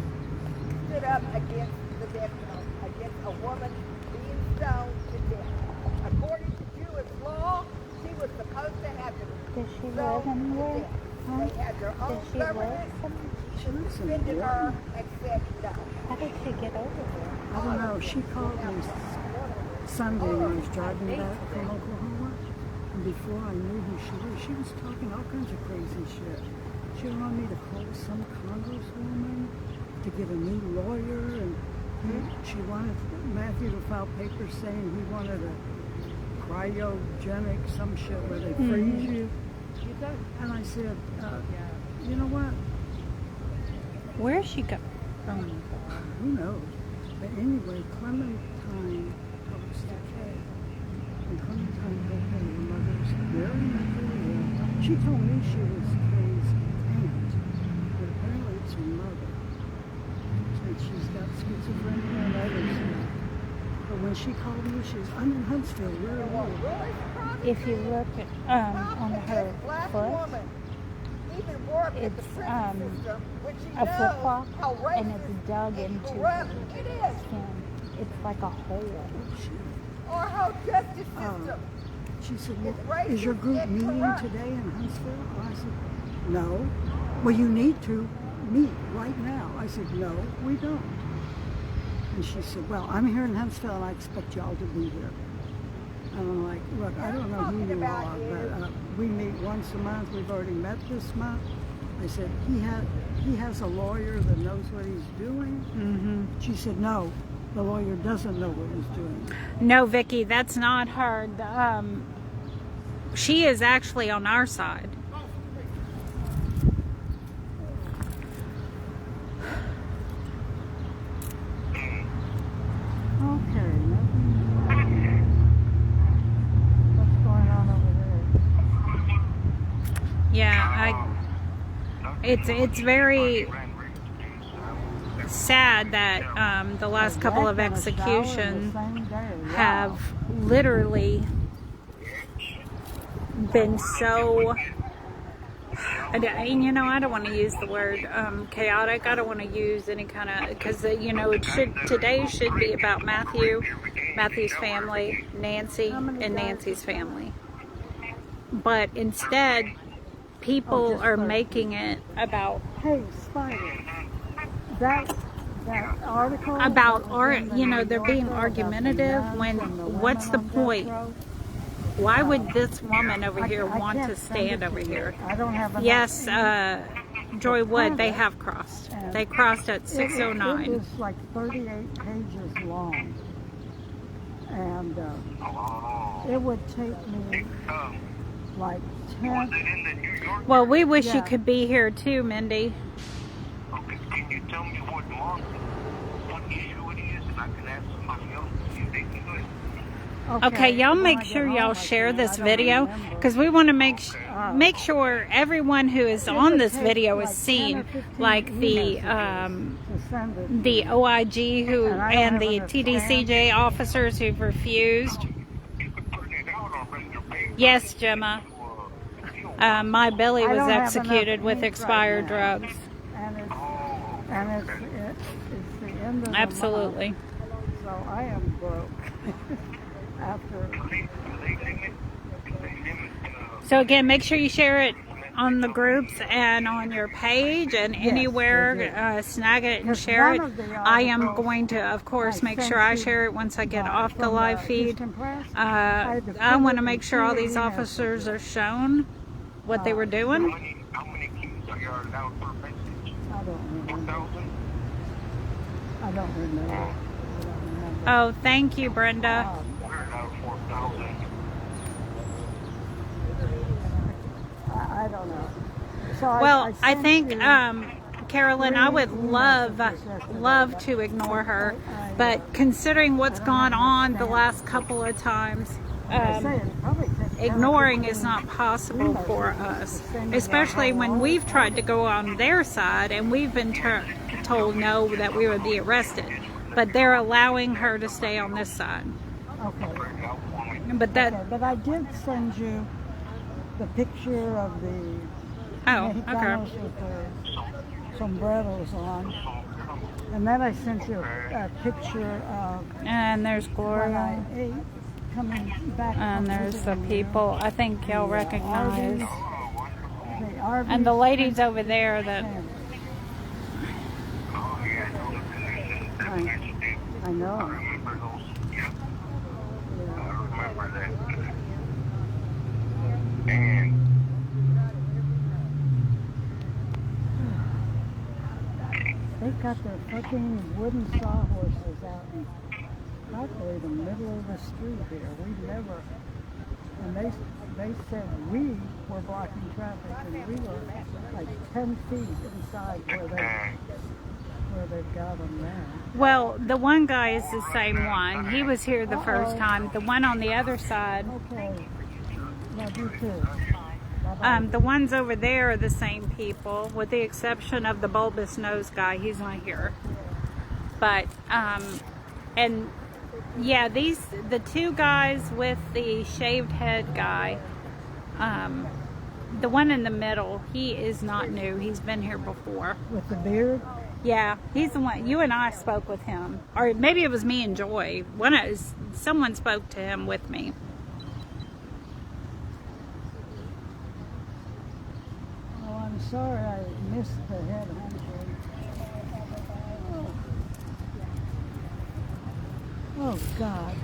stood up against the death penalty, against a woman being stoned to death. According to Jewish law, she was supposed to have been Does she live stoned to anywhere? death. Huh? They had their own Does she live government. somewhere? Suspended her and said no. How did she get over there? I don't know. She called me Sunday when I was driving back from Oklahoma. And before I knew who she was talking all kinds of crazy shit. She wanted me to call some congresswoman to get a new lawyer. And she wanted Matthew to file papers saying he wanted a cryogenic, some shit where they freeze you. And I said, you know what? Where is she going? Who knows? But anyway, Clementine helps the kid. And Clementine helped her mother's very mentally ill. She told me she was Kay's aunt, but apparently it's her mother. And she's got schizophrenia and others. But when she called me, I'm in Huntsville. Where are you? If you look at, on her Black foot, woman even worked at the it's, prison system, which she a knows flip-flop, how racist and it's dug and into corrupt her it is. skin. It's like a hole. Or how justice system. She said, It's well, racist is your group and meeting corrupt. today in Huntsville? I said, no. Well, you need to. meet right now. I said, no, we don't. And she said, well, I'm here in Huntsville and I expect y'all to be here. And I'm like, look, I don't know who you are, but we meet once a month. We've already met this month. I said, he has a lawyer that knows what he's doing. Mm-hmm. She said, no, the lawyer doesn't know what he's doing. No, Vicky, that's not her. She is actually on our side. Okay, what's going on over there? Yeah, it's very sad that the last couple of executions have literally been so, and you know, I don't want to use the word chaotic. I don't want to use any kind of, because you know, today should be about Matthew's family, Nancy, and Nancy's family. But instead, people are making it about Hey, Spider, that article about you know, they're being argumentative when what's the point? Why would this woman over here want to stand over here? I don't have enough. Yes, Joy Wood, they have crossed. They crossed at It 6:09. is like 38 pages long, and it would take me like 10. Well, we wish you could be here too, Mindy. Okay, can you tell me what issue it is, and I can ask somebody else to see if they can do it? Okay, y'all make sure y'all share this video, because we want to make sure everyone who is on this video is seen, like the OIG who and the TDCJ officers who've refused. Yes, Gemma. My Billy was executed with expired drugs. And it's the end of the Absolutely. month, so I am broke. After. So again, make sure you share it on the groups and on your page and anywhere. Snag it and share it. I am going to, of course, make sure I share it once I get off the live feed. I want to make sure all these officers are shown what they were doing. How many keys are you allowed per message? I don't remember. Oh, thank you, Brenda. We're allowed 4,000. I don't know. So Well, I sent think, you Carolyn, I would love to ignore her, but considering what's gone on the last couple of times, ignoring is not possible for us, especially when we've tried to go on their side and we've been told no, that we would be arrested, but they're allowing her to stay on this side. Okay. But But I did send you the picture of the Mexicanos with the sombreros on. And then I sent you a picture of and there's when Gloria. I ate coming back And from there's the visiting people I think y'all recognize. the Arby's And the ladies over there that I know. I remember those. Yeah, I remember that. And They've got their fucking wooden sawhorses out in practically the middle of the street here. We never, and they said we were blocking traffic, and we were like 10 feet inside where they've got them now. Well, the one guy is the same one. He was here the first time. The one on the other side, Okay, love you too. the ones over there are the same people, with the exception of the bulbous nose guy. He's not here. But, and yeah, the two guys with the shaved head guy, the one in the middle, he is not new. He's been here before. With the beard? Yeah, he's the one. You and I spoke with him, or maybe it was me and Joy. Someone spoke to him with me. Oh, I'm sorry I missed the head hunter. Oh, God.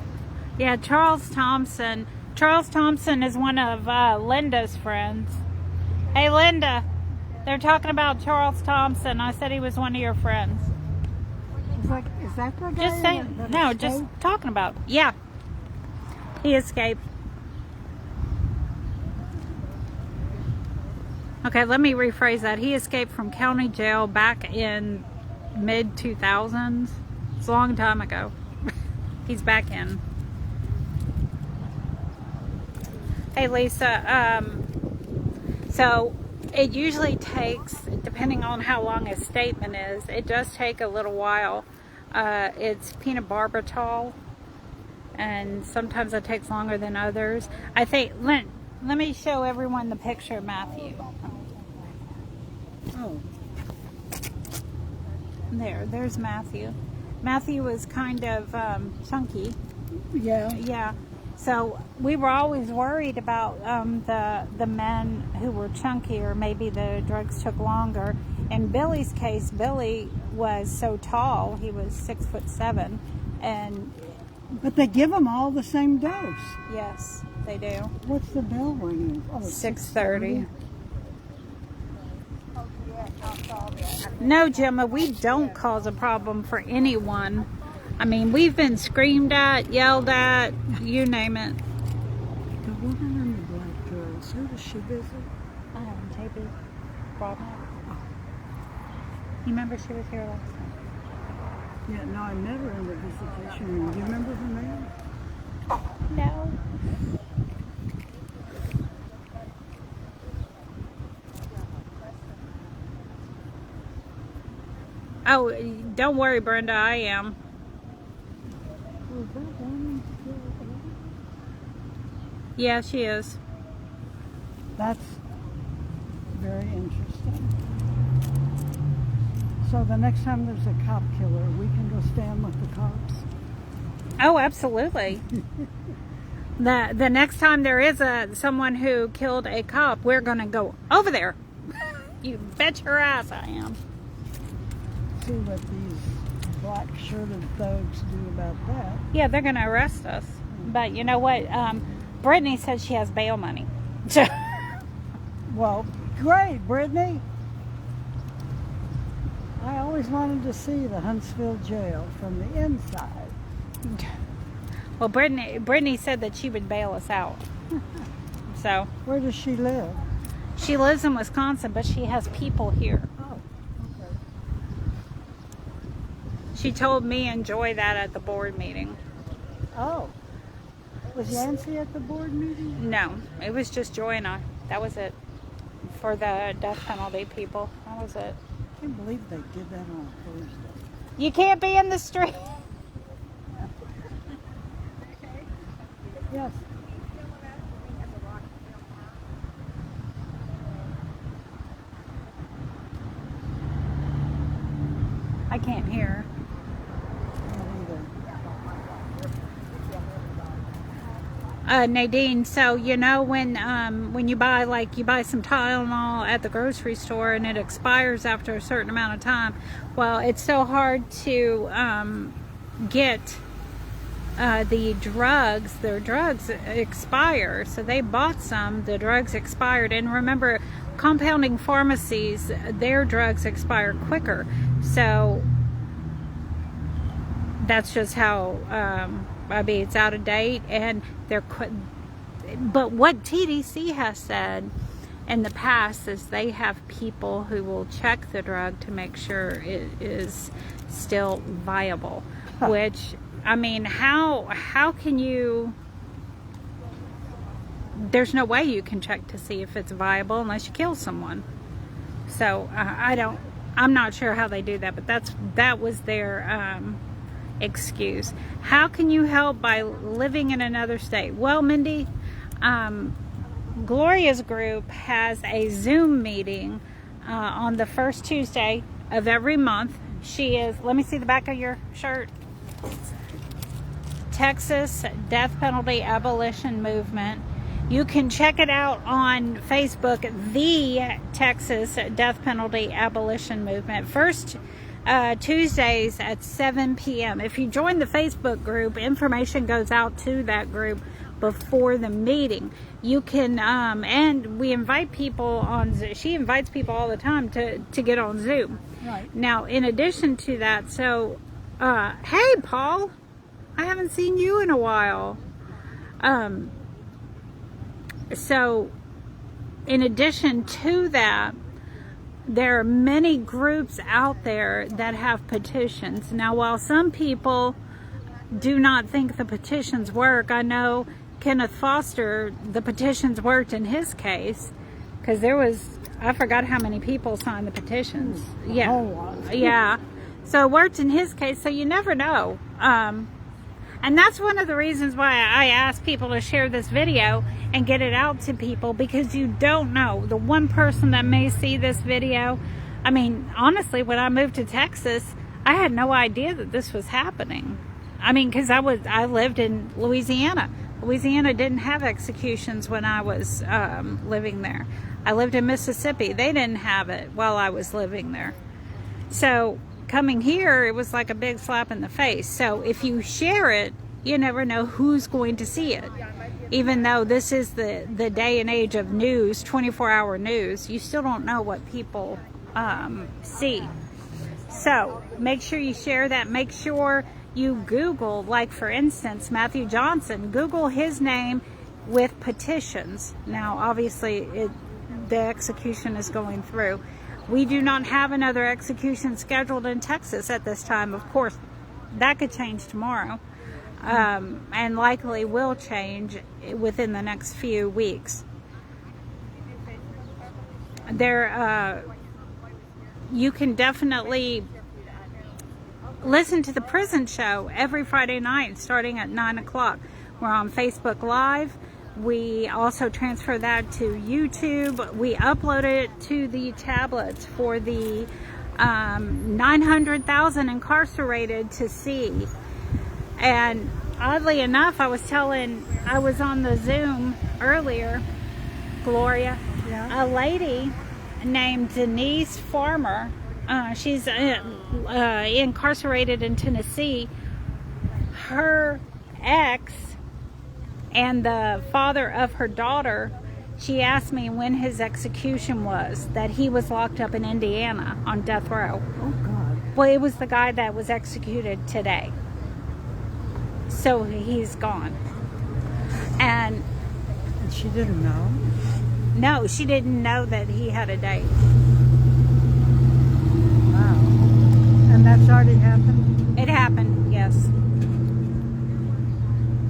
Yeah, Charles Thompson. Charles Thompson is one of Linda's friends. Hey, Linda, they're talking about Charles Thompson. I said he was one of your friends. Is that the guy? Just saying. that No, escaped? just talking about. Yeah. He escaped. Okay, let me rephrase that. He escaped from county jail back in mid-2000s. It's a long time ago. He's back in. Hey, Lisa. So it usually takes, depending on how long a statement is, it does take a little while. It's phenobarbital, and sometimes it takes longer than others. I think, let me show everyone the picture of Matthew. Oh. There's Matthew. Matthew was kind of chunky. Yeah. Yeah. So we were always worried about the men who were chunky, or maybe the drugs took longer. In Billy's case, Billy was so tall; he was 6'7", and But they give them all the same dose. yes, they do. What's the bell ringing? Oh, 6:30. No, Gemma, we don't cause a problem for anyone. I mean, we've been screamed at, yelled at, you name it. The woman in the black dress, who does she visit? JB Broadman. You remember she was here last time? Yeah, no, I met her in the visitation room. Do you remember her name? No. Oh, don't worry, Brenda, I am. Was that woman still alive? Yeah, she is. That's very interesting. So the next time there's a cop killer, we can go stand with the cops. Oh, absolutely. The next time there is someone who killed a cop, we're going to go over there. You bet your ass I am. See what these black shirted thugs do about that. Yeah, they're going to arrest us. But you know what? Brittany said she has bail money. So Well, great, Brittany. I always wanted to see the Huntsville jail from the inside. well, Brittany said that she would bail us out. So Where does she live? she lives in Wisconsin, but she has people here. Oh, okay. She told me enjoy that at the board meeting. Oh. Was Yancy at the board meeting? No, it was just Joy and I. That was it. For the death penalty people. That was it. I can't believe they did that on Thursday. You can't be in the street. Yes. I can't hear. Not either. Nadine, so you know when you buy some Tylenol at the grocery store and it expires after a certain amount of time. Well, it's so hard to get the drugs. Their drugs expire, so they bought some. The drugs expired, and remember, compounding pharmacies, their drugs expire quicker. So that's just how. I mean, it's out of date, and but what TDC has said in the past is they have people who will check the drug to make sure it is still viable. Which, I mean, how can you? There's no way you can check to see if it's viable unless you kill someone. So I'm not sure how they do that, but that was their excuse. How can you help by living in another state? Well, Mindy, Gloria's group has a Zoom meeting on the first Tuesday of every month. She is, let me see the back of your shirt. Texas Death Penalty Abolition Movement. You can check it out on Facebook, the Texas Death Penalty Abolition Movement. First Tuesdays at 7 p.m. If you join the Facebook group, information goes out to that group before the meeting. You can, and we invite people on Zoom. She invites people all the time to get on Zoom. Right. Now, in addition to that, so, hey, Paul, I haven't seen you in a while. So, in addition to that, there are many groups out there that have petitions. Now, while some people do not think the petitions work, I know Kenneth Foster, the petitions worked in his case, because there was, I forgot how many people signed the petitions. Yeah. Yeah. So it worked in his case, so you never know. And that's one of the reasons why I ask people to share this video and get it out to people, because you don't know. The one person that may see this video, I mean, honestly, when I moved to Texas, I had no idea that this was happening. I mean, because I lived in Louisiana. Louisiana didn't have executions when I was living there. I lived in Mississippi. They didn't have it while I was living there. So coming here, it was like a big slap in the face. So if you share it, you never know who's going to see it. Even though this is the day and age of news, 24-hour news, you still don't know what people see. So make sure you share that. Make sure you Google, like for instance, Matthew Johnson, Google his name with petitions. Now, obviously, the execution is going through. We do not have another execution scheduled in Texas at this time. Of course, that could change tomorrow, and likely will change within the next few weeks. You can definitely listen to the prison show every Friday night starting at 9 o'clock. We're on Facebook Live. We also transfer that to YouTube. We upload it to the tablets for the 900,000 incarcerated to see. And oddly enough, I was on the Zoom earlier, Gloria, a lady named Denise Farmer. She's incarcerated in Tennessee. Her ex and the father of her daughter, she asked me when his execution was, that he was locked up in Indiana on death row. Oh, God. Well, it was the guy that was executed today. So he's gone. And she didn't know? No, she didn't know that he had a date. Wow. And that's already happened? It happened, yes.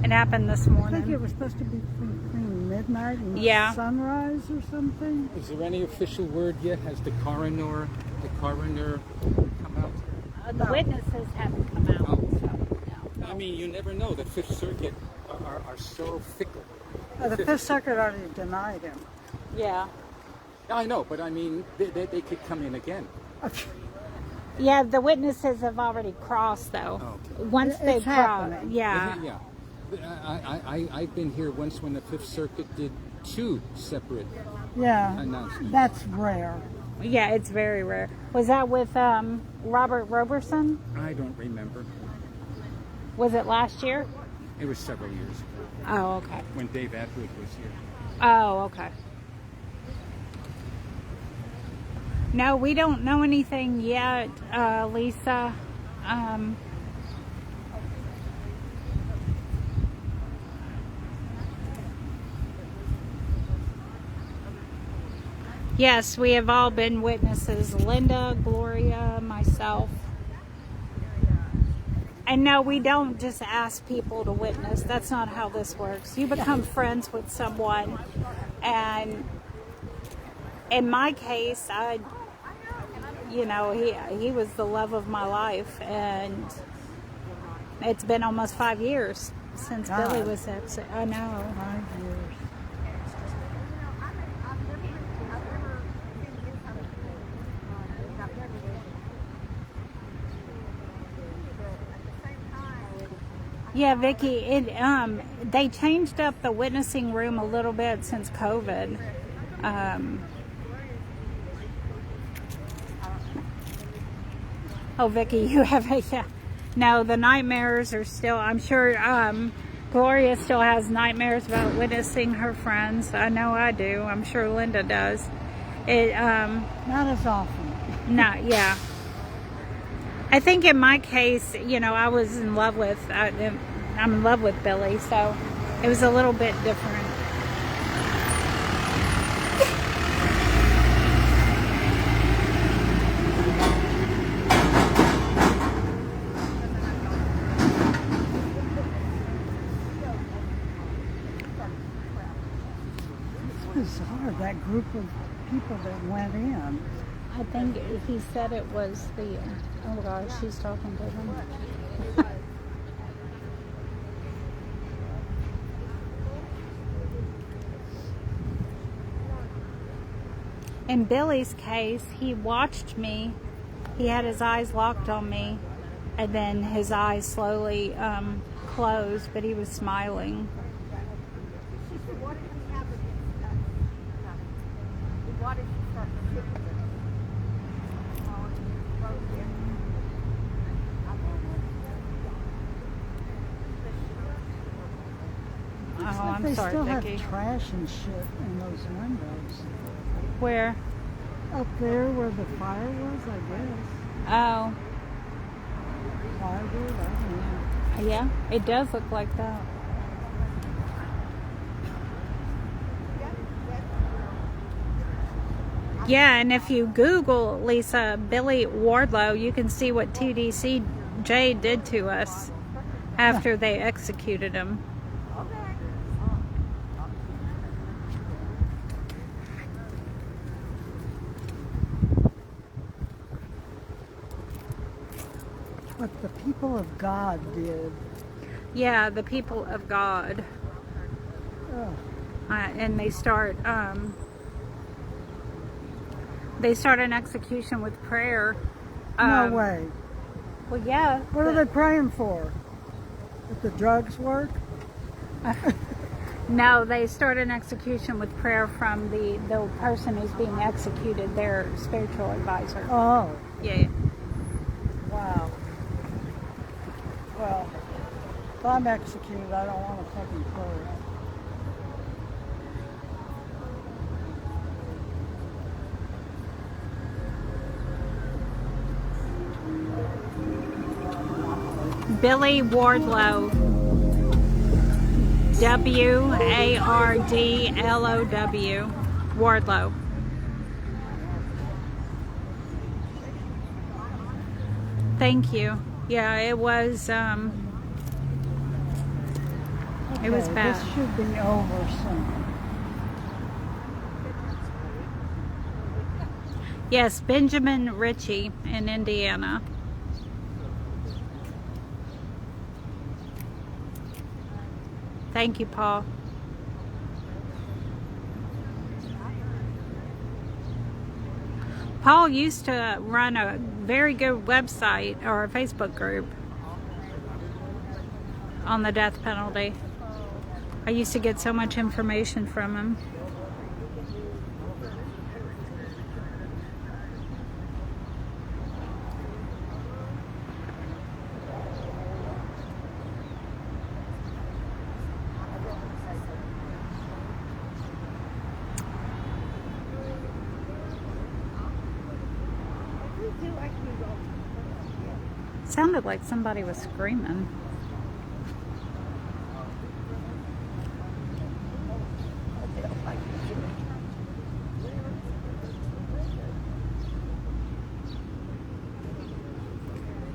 It happened this morning. I think it was supposed to be between midnight and sunrise or something. Is there any official word yet? Has the coroner come out? The witnesses haven't come out. Oh. So, no. I mean, you never know. The Fifth Circuit are so fickle. The Fifth Circuit already denied him. Yeah. I know, but I mean, they could come in again. Yeah, the witnesses have already crossed, though. Oh, okay. Once they cross, Yeah. I've been here once when the Fifth Circuit did 2 separate announcements. That's rare. Yeah, it's very rare. Was that with Robert Roberson? I don't remember. Was it last year? It was several years ago. Oh, okay. When Dave Atwood was here. Oh, okay. No, we don't know anything yet, Lisa. Yes, we have all been witnesses. Linda, Gloria, myself. And no, we don't just ask people to witness. That's not how this works. You become friends with someone. And in my case, he was the love of my life. And it's been almost 5 years since Billy was absent. I know. 5 years. Yeah, Vicky, they changed up the witnessing room a little bit since COVID. Oh, Vicky, you have yeah. No, the nightmares are still, I'm sure Gloria still has nightmares about witnessing her friends. I know I do. I'm sure Linda does. Not as often. Not, yeah. I think in my case, I was in love with, I'm in love with Billy, so it was a little bit different. It's bizarre, that group of people that went in. I think he said it was the, oh gosh, she's talking to them. In Billy's case, he watched me. He had his eyes locked on me, and then his eyes slowly closed, but he was smiling. What did he have against us? Why did she start shooting them? Oh, I'm They sorry, still Vicky. have trash and shit in those windows. Where? Up there where the fire was, I guess. Oh, Firewood, I don't know. yeah, it does look like that. Yeah, and if you Google, Lisa, Billy Wardlow, you can see what TDCJ did to us after they executed him. What the people of God did. Yeah, the people of God. Oh, And they start an execution with prayer. no way. Well, yeah. What are they praying for? That the drugs work? No, they start an execution with prayer from the person who's being executed, their spiritual advisor. Oh, Yeah. wow. Well, if I'm executed, I don't want a fucking prayer. Billy Wardlow. Wardlow. Wardlow. Thank you. Yeah, it was Okay, bad. This should be over soon. Yes, Benjamin Ritchie in Indiana. Thank you, Paul. Paul used to run a very good website or a Facebook group on the death penalty. I used to get so much information from him. Sounded like somebody was screaming.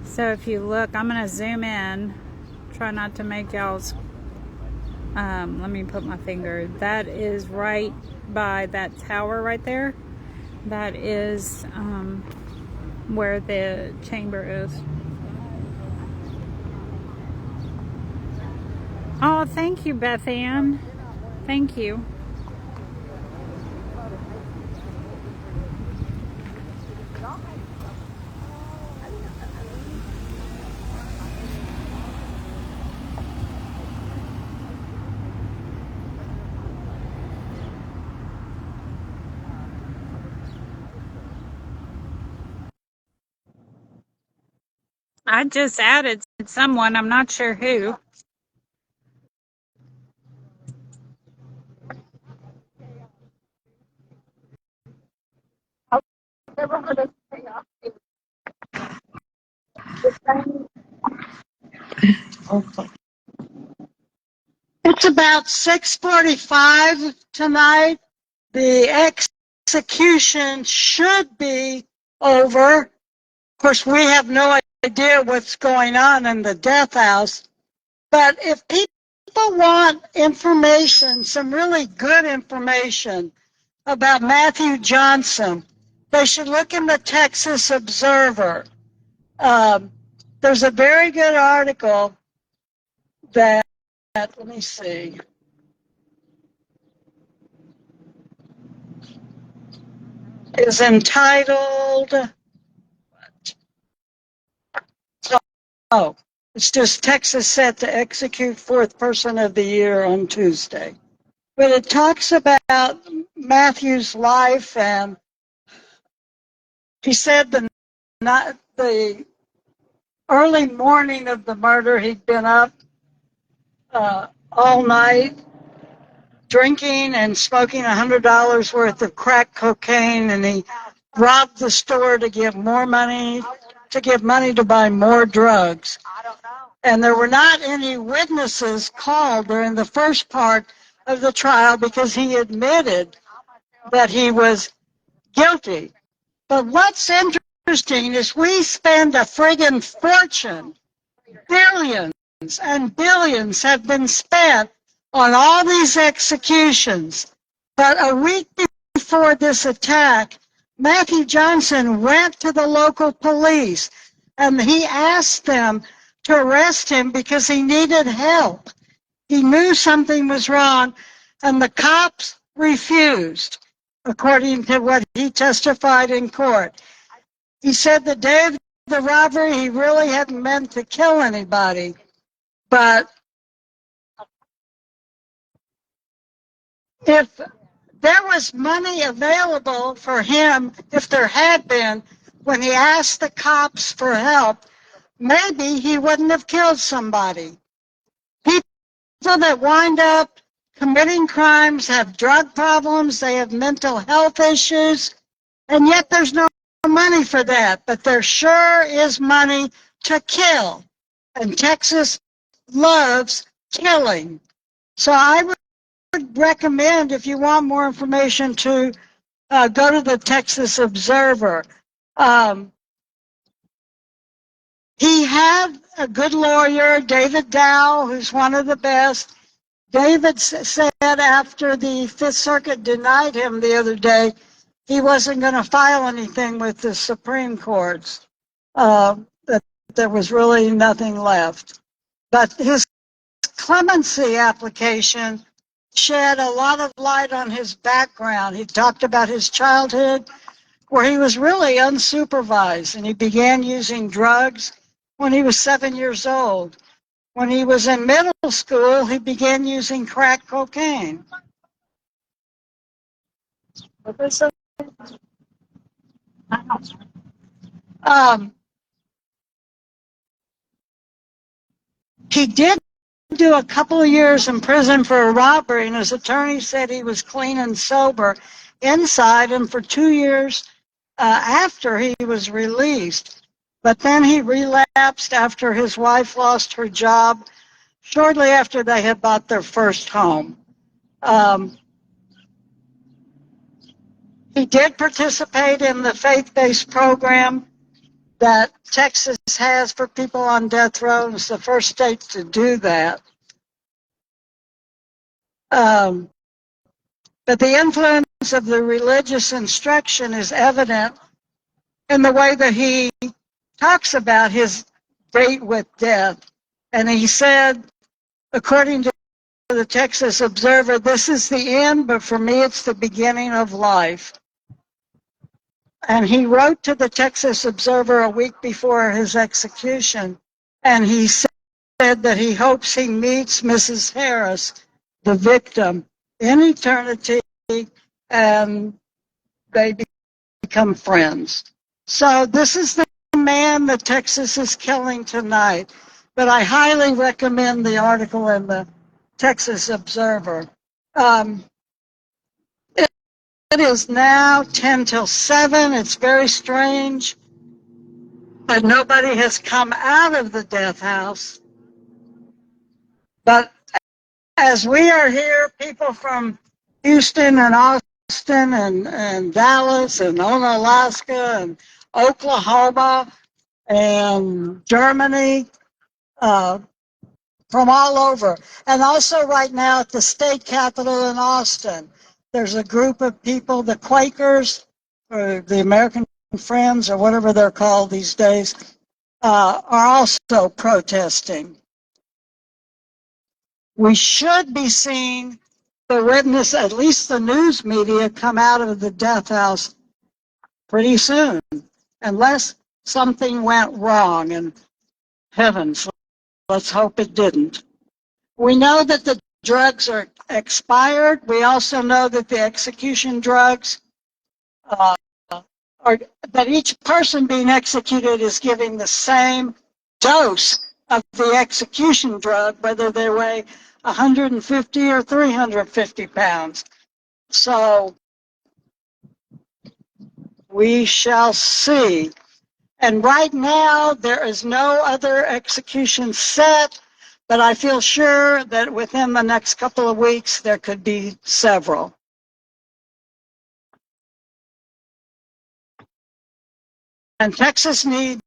So if you look, I'm going to zoom in. Try not to make y'all's... let me put my finger. That is right by that tower right there. That is where the chamber is. Oh, thank you, Beth Ann. Thank you. I just added someone, I'm not sure who. It's about 6:45 tonight. The execution should be over. Of course, we have no idea what's going on in the death house. But if people want information, some really good information about Matthew Johnson, they should look in the Texas Observer. There's a very good article that, let me see, is entitled, it's just Texas set to execute fourth person of the year on Tuesday. But it talks about Matthew's life, and he said the early morning of the murder, he'd been up all night drinking and smoking $100 worth of crack cocaine, and he robbed the store to give money to buy more drugs. And there were not any witnesses called during the first part of the trial because he admitted that he was guilty. But what's interesting is we spend a friggin' fortune. Billions and billions have been spent on all these executions. But a week before this attack, Matthew Johnson went to the local police and he asked them to arrest him because he needed help. He knew something was wrong, and the cops refused, according to what he testified in court. He said the day of the robbery, he really hadn't meant to kill anybody, but if there was money available for him, if there had been, when he asked the cops for help, maybe he wouldn't have killed somebody. People that wind up committing crimes have drug problems, they have mental health issues, and yet there's no money for that. But there sure is money to kill. And Texas loves killing. So I would recommend, if you want more information, to go to the Texas Observer. He had a good lawyer, David Dow, who's one of the best. David said after the Fifth Circuit denied him the other day, he wasn't going to file anything with the Supreme Courts, that there was really nothing left. But his clemency application shed a lot of light on his background. He talked about his childhood, where he was really unsupervised, and he began using drugs when he was 7 years old. When he was in middle school, he began using crack cocaine. He did do a couple of years in prison for a robbery, and his attorney said he was clean and sober inside, and for 2 years after he was released. But then he relapsed after his wife lost her job shortly after they had bought their first home. He did participate in the faith-based program that Texas has for people on death row. It's the first state to do that. But the influence of the religious instruction is evident in the way that he talks about his date with death. And he said, according to the Texas Observer, this is the end, but for me it's the beginning of life. And he wrote to the Texas Observer a week before his execution, and he said that he hopes he meets Mrs. Harris, the victim, in eternity, and they become friends. So this is the man that Texas is killing tonight, but I highly recommend the article in the Texas Observer. It is now 10 till 7. It's very strange, but nobody has come out of the death house. But as we are here, people from Houston and Austin and Dallas and Onalaska and Oklahoma and Germany, from all over. And also right now at the state capitol in Austin, there's a group of people, the Quakers, or the American Friends, or whatever they're called these days, are also protesting. We should be seeing the witness, at least the news media, come out of the death house pretty soon, unless something went wrong. And heavens, let's hope it didn't. We know that the drugs are expired. We also know that the execution drugs are, that each person being executed is giving the same dose of the execution drug, whether they weigh 150 or 350 pounds. So we shall see. And right now, there is no other execution set, but I feel sure that within the next couple of weeks, there could be several. And Texas needs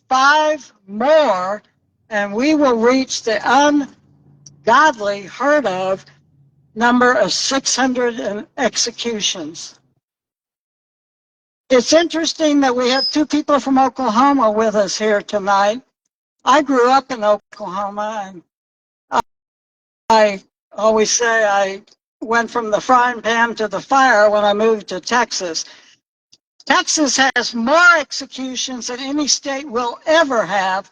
5 more, and we will reach the ungodly, heard of number of 600 executions. It's interesting that we have 2 people from Oklahoma with us here tonight. I grew up in Oklahoma, and I always say I went from the frying pan to the fire when I moved to Texas. Texas has more executions than any state will ever have,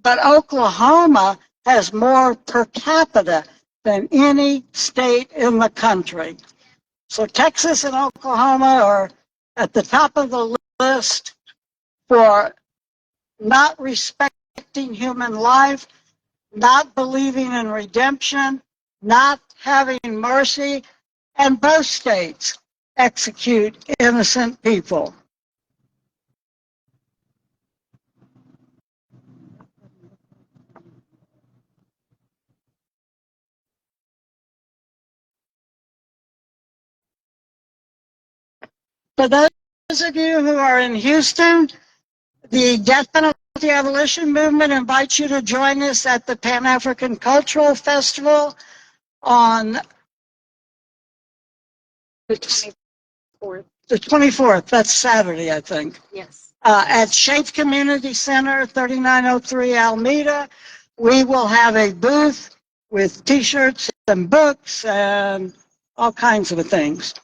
but Oklahoma has more per capita than any state in the country. So Texas and Oklahoma are at the top of the list for not respecting human life, not believing in redemption, not having mercy, and both states execute innocent people. For those of you who are in Houston, the death penalty abolition movement invites you to join us at the Pan-African Cultural Festival on the 24th. That's Saturday, I think. Yes. At Shape Community Center, 3903 Alameda. We will have a booth with T-shirts and books and all kinds of things.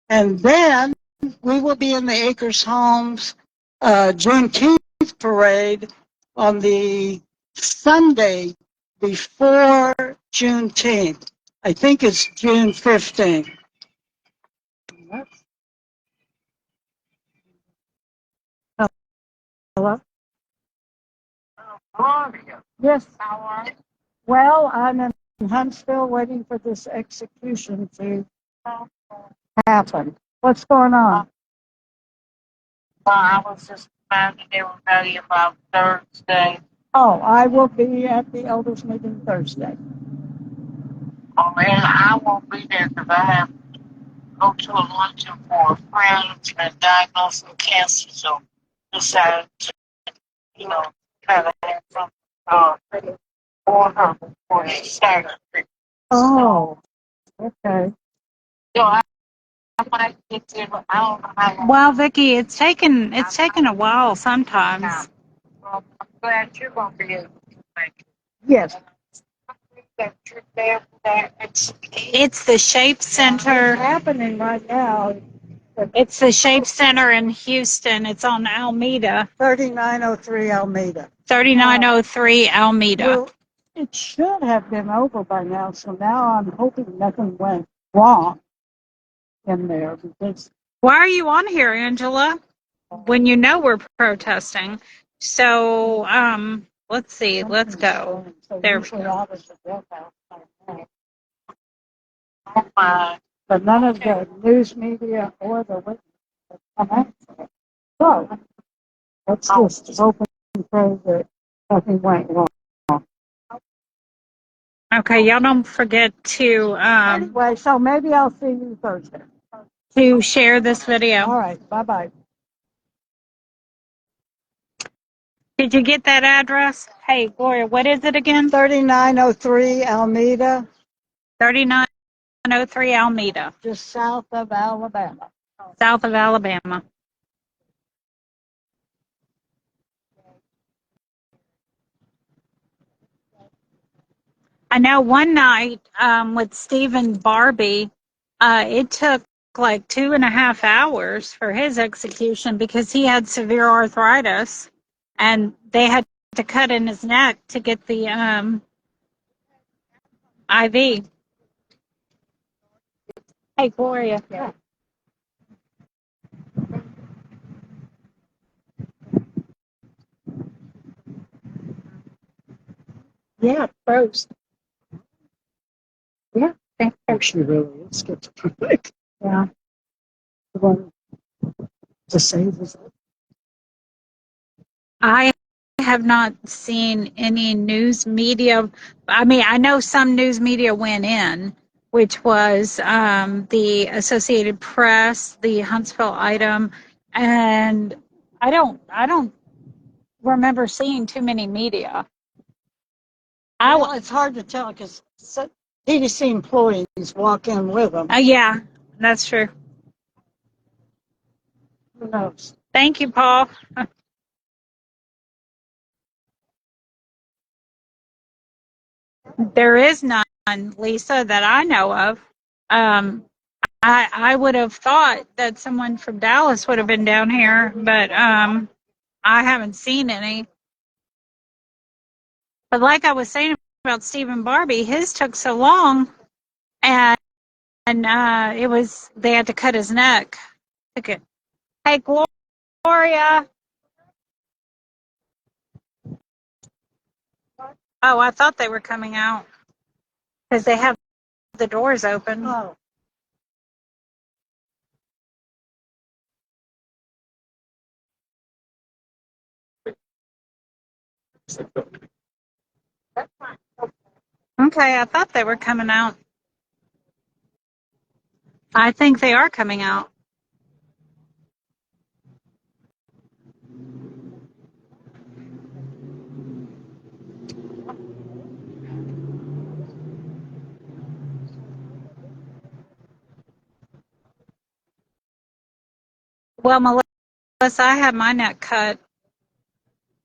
And then we will be in the Acres Homes Juneteenth parade on the Sunday before Juneteenth. I think it's June 15th. Hello? Yes. Well, I'm in Huntsville waiting for this execution to happen. What's going on? Well, I was just finding everybody about Thursday. Oh, I will be at the elders meeting Thursday. Oh, and I won't be there because I have to go to a luncheon for a friend that's diagnosed with cancer. So decided to, kind of have something for her before she started. Oh, okay. So I might get there, but I don't know how long. Well, Vicki, it's taken a while sometimes. Well, I'm glad you're going to be able to make it. Yes. That you're there for that. It's the Shape Center. It's happening right now. It's the Shape Center in Houston. It's on Alameda. 3903 Alameda. 3903 Alameda. Well, it should have been over by now, so now I'm hoping nothing went wrong in there. Because Why are you on here, Angela? When you know we're protesting. So, let's see. Let's go. There we go. Oh my. But none of the news media or the witnesses come out. So let's just hope and pray that nothing went wrong. Okay, y'all don't forget to Anyway, so maybe I'll see you Thursday. share this video. All right, bye-bye. Did you get that address? Hey, Gloria, what is it again? 3903 Alameda, 3903 Alameda, just south of Alabama. south of Alabama. I know one night with Stephen Barbie, it took like 2.5 hours for his execution because he had severe arthritis and they had to cut in his neck to get the IV. Hey, Gloria. Yeah, froze. Yeah, thank you. She really is schizophrenic. Yeah. The one to save us. I have not seen any news media. I mean, I know some news media went in, which was the Associated Press, the Huntsville item, and I don't remember seeing too many media. Well, it's hard to tell because DDC employees walk in with them. Yeah, that's true. Who knows? Thank you, Paul. There is none, Lisa, that I know of. I would have thought that someone from Dallas would have been down here, but I haven't seen any. But like I was saying about Stephen Barbie, his took so long, and it was they had to cut his neck. Okay. Hey, Gloria. Oh, I thought they were coming out because they have the doors open. Oh. Okay, I thought they were coming out. I think they are coming out. Well, Melissa, I had my neck cut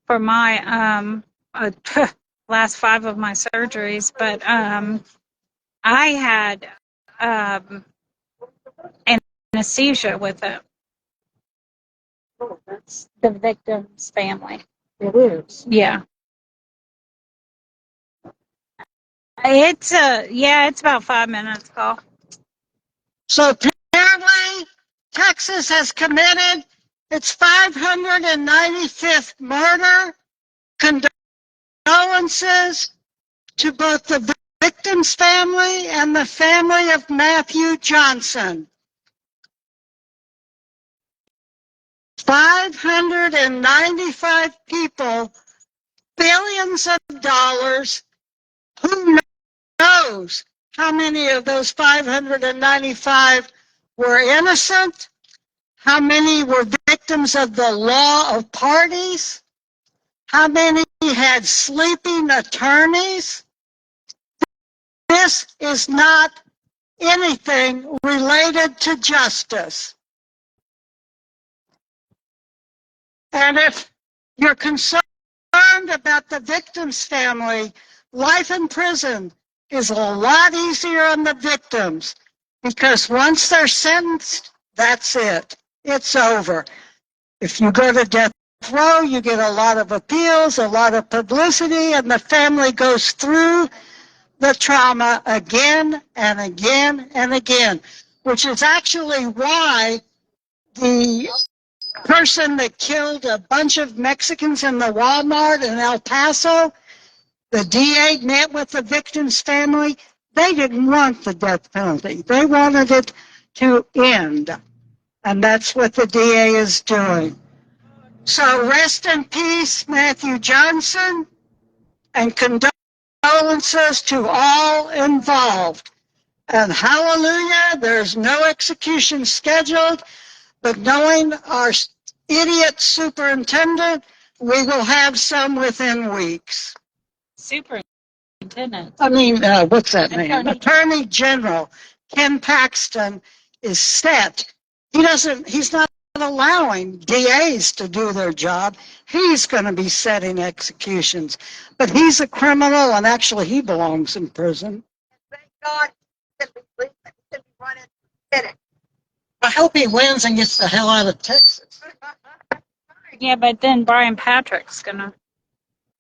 for my last 5 of my surgeries, but I had anesthesia with it. Oh, that's The victim's family. it is. Yeah. It's it's about 5 minutes, Paul. So apparently, Texas has committed its 595th murder. Condolences to both the victim's family and the family of Matthew Johnson. 595 people, billions of dollars. Who knows how many of those 595 were innocent? How many were victims of the law of parties? How many had sleeping attorneys? This is not anything related to justice. And if you're concerned about the victim's family, life in prison is a lot easier on the victims because once they're sentenced, that's it. It's over. If you go to death row, you get a lot of appeals, a lot of publicity, and the family goes through the trauma again and again and again, which is actually why the person that killed a bunch of Mexicans in the Walmart in El Paso, the DA met with the victim's family. They didn't want the death penalty. They wanted it to end. And that's what the DA is doing. So rest in peace, Matthew Johnson, and condolences to all involved. And hallelujah, there's no execution scheduled, but knowing our idiot superintendent, we will have some within weeks. Superintendent. What's that name? Attorney General Ken Paxton is set. He's not allowing DAs to do their job. He's going to be setting executions. But he's a criminal, and actually he belongs in prison. Thank God he should be leaving. He should be running for Senate. I hope he wins and gets the hell out of Texas. Yeah, but then Brian Patrick's gonna.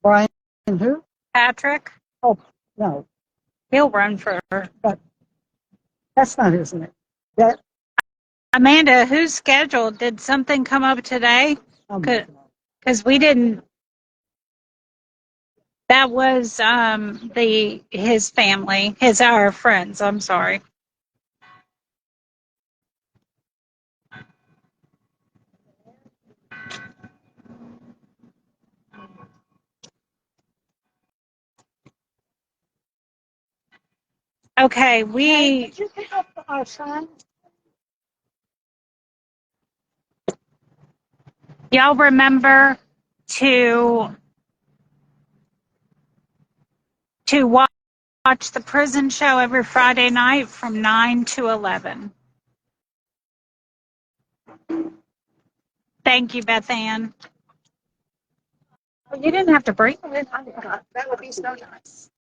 Brian who? Patrick? Oh, no, He'll run for. but that's not his name. That, Amanda, who's scheduled? Did something come up today? Because we didn't. That was his family, our friends. I'm sorry. Okay, did you pick up our son? y'all remember to watch the prison show every Friday night from 9 to 11. Thank you, Beth Ann. You didn't have to bring it. That would be so nice.